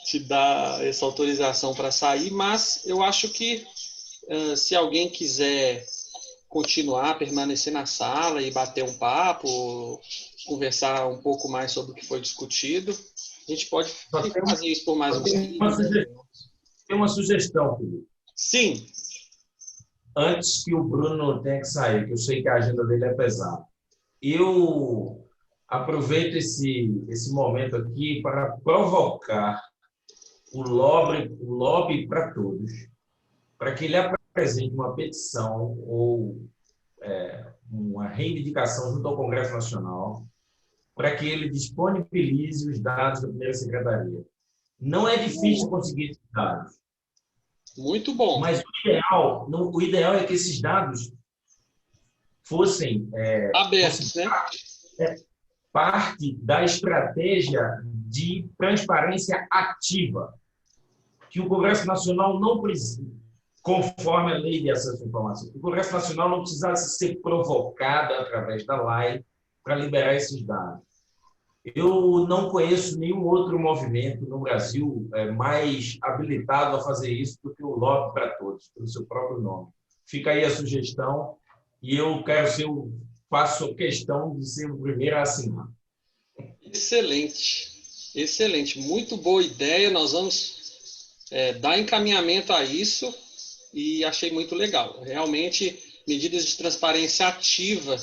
te dar essa autorização para sair, mas eu acho que se alguém quiser continuar, permanecer na sala e bater um papo, conversar um pouco mais sobre o que foi discutido, a gente pode fazer isso por mais uns 15 minutos. Tem uma sugestão, Felipe. Sim. Antes que o Bruno tenha que sair, que eu sei que a agenda dele é pesada, eu aproveito esse momento aqui para provocar o lobby para todos, para que ele apresente uma petição ou uma reivindicação junto ao Congresso Nacional, para que ele disponibilize os dados da primeira secretaria. Não é difícil conseguir esses dados. Muito bom. Mas o ideal é que esses dados fossem abertos, né? Parte da estratégia de transparência ativa, que o Congresso Nacional não precisa, conforme a lei de acesso à informação, o Congresso Nacional não precisasse ser provocado através da lei para liberar esses dados. Eu não conheço nenhum outro movimento no Brasil mais habilitado a fazer isso do que o Lobby para Todos, pelo seu próprio nome. Fica aí a sugestão e eu faço questão de ser o primeiro a assinar. Excelente, excelente, muito boa ideia. Nós vamos dar encaminhamento a isso e achei muito legal. Realmente, medidas de transparência ativa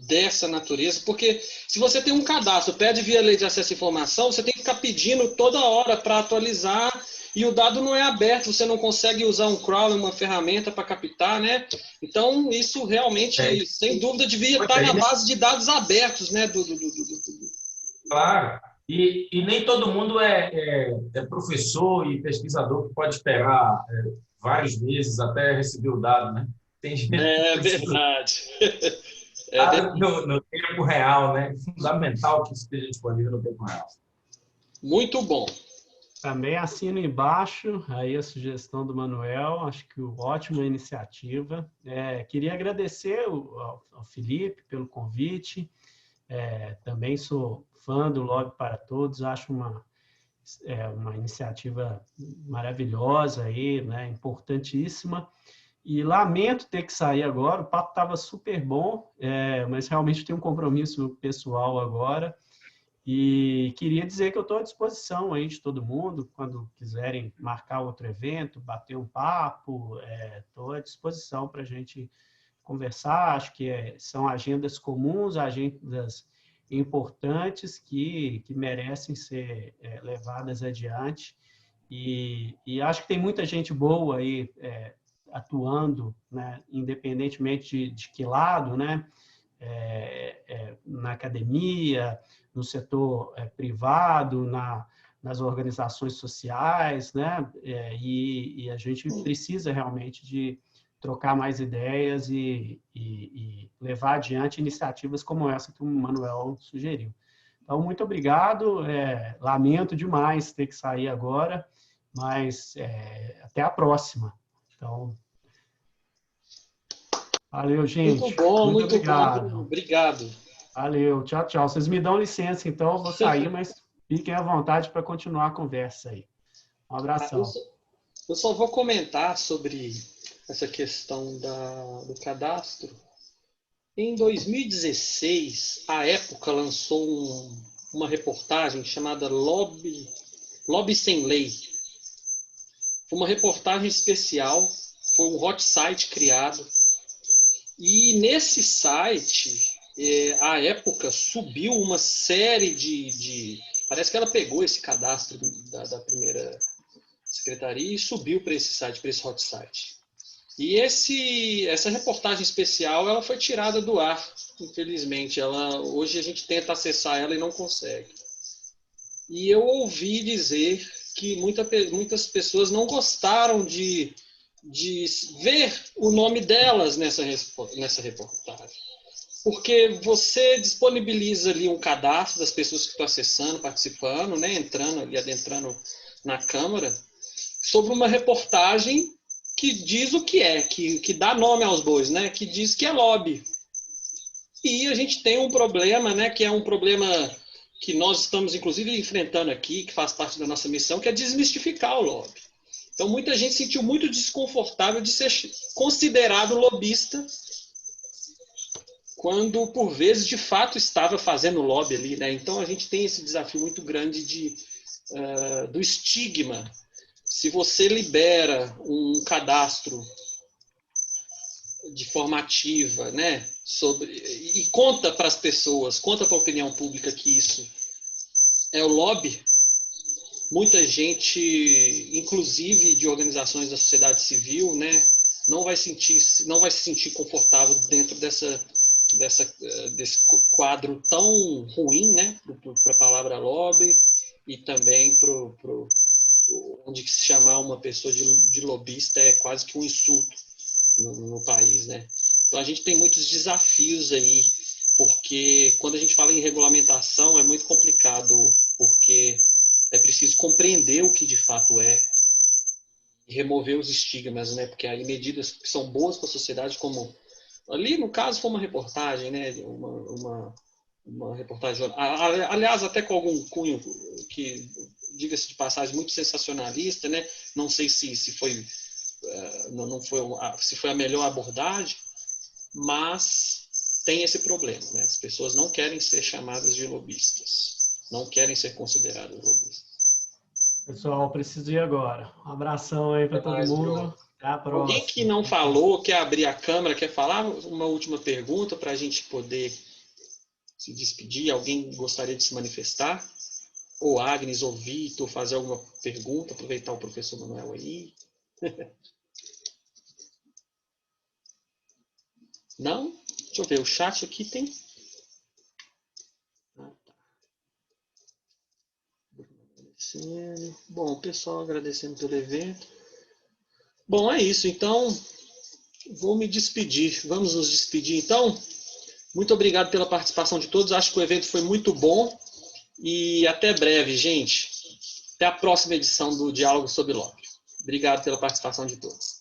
dessa natureza, porque se você tem um cadastro, pede via lei de acesso à informação, você tem que ficar pedindo toda hora para atualizar e o dado não é aberto, você não consegue usar um crawler, uma ferramenta para captar, né? Então, isso realmente, sem dúvida, devia estar na base de dados abertos, né? Claro, e nem todo mundo é professor e pesquisador que pode esperar vários meses até receber o dado, né? Tem gente verdade. No tempo real, né? Fundamental que isso esteja disponível no tempo real. Muito bom. Também assino embaixo aí a sugestão do Manuel, acho que ótima iniciativa. Queria agradecer ao Felipe pelo convite, também sou fã do Lobby para Todos, acho uma iniciativa maravilhosa aí, né, importantíssima. E lamento ter que sair agora, o papo estava super bom, mas realmente tenho um compromisso pessoal agora. E queria dizer que eu estou à disposição aí de todo mundo, quando quiserem marcar outro evento, bater um papo, estou à disposição para a gente conversar. Acho que são agendas comuns, agendas importantes que merecem ser levadas adiante. E acho que tem muita gente boa aí atuando, né, independentemente de que lado, né, na academia, no setor privado, nas organizações sociais, né, e a gente precisa realmente de trocar mais ideias e levar adiante iniciativas como essa que o Manuel sugeriu. Então, muito obrigado, lamento demais ter que sair agora, Mas até a próxima. Então, valeu, gente. Muito bom, muito obrigado. bom. Obrigado. Valeu, tchau, tchau. Vocês me dão licença, então, eu vou sair, mas fiquem à vontade para continuar a conversa aí. Um abração. Eu só vou comentar sobre essa questão do cadastro. Em 2016, a Época lançou uma reportagem chamada Lobby Sem Lei. Foi uma reportagem especial, foi um hot site criado. E nesse site, a Época subiu uma série Parece que ela pegou esse cadastro da primeira secretaria e subiu para esse site, para esse hot site. E essa reportagem especial ela foi tirada do ar, infelizmente. Hoje a gente tenta acessar ela e não consegue. E eu ouvi dizer que muitas pessoas não gostaram de ver o nome delas nessa reportagem. Porque você disponibiliza ali um cadastro das pessoas que estão acessando, participando, né, entrando ali, adentrando na Câmara, sobre uma reportagem que diz o que é, que dá nome aos bois, né, que diz que é lobby. E a gente tem um problema, né, que é um problema que nós estamos, inclusive, enfrentando aqui, que faz parte da nossa missão, que é desmistificar o lobby. Então, muita gente se sentiu muito desconfortável de ser considerado lobista, quando, por vezes, de fato, estava fazendo lobby ali, né? Então, a gente tem esse desafio muito grande do estigma. Se você libera um cadastro de forma ativa, né, e conta para as pessoas, conta para a opinião pública que isso é o lobby, muita gente, inclusive de organizações da sociedade civil, né, não vai se sentir confortável dentro desse quadro tão ruim, né, para a palavra lobby e também onde se chamar uma pessoa de lobista é quase que um insulto no país, né? Então a gente tem muitos desafios aí, porque quando a gente fala em regulamentação é muito complicado, porque é preciso compreender o que de fato é e remover os estigmas, né? Porque aí medidas que são boas para a sociedade, como ali no caso foi uma reportagem, né? Uma reportagem, aliás, até com algum cunho que, diga-se de passagem, muito sensacionalista, né? Não sei se foi se foi a melhor abordagem, mas tem esse problema, né? As pessoas não querem ser chamadas de lobistas, não querem ser consideradas lobistas. Pessoal, preciso ir agora. Um abração aí para todo mundo. Até a próxima. Alguém que não falou, quer abrir a câmera, quer falar uma última pergunta para a gente poder se despedir? Alguém gostaria de se manifestar? Ou Agnes, ou Vitor, fazer alguma pergunta, aproveitar o professor Manuel aí? Não? Deixa eu ver, o chat aqui tem... Ah, tá. Bom, pessoal, agradecendo pelo evento. Bom, é isso. Então, vou me despedir. Vamos nos despedir, então. Muito obrigado pela participação de todos. Acho que o evento foi muito bom. E até breve, gente. Até a próxima edição do Diálogo sobre Lobby. Obrigado pela participação de todos.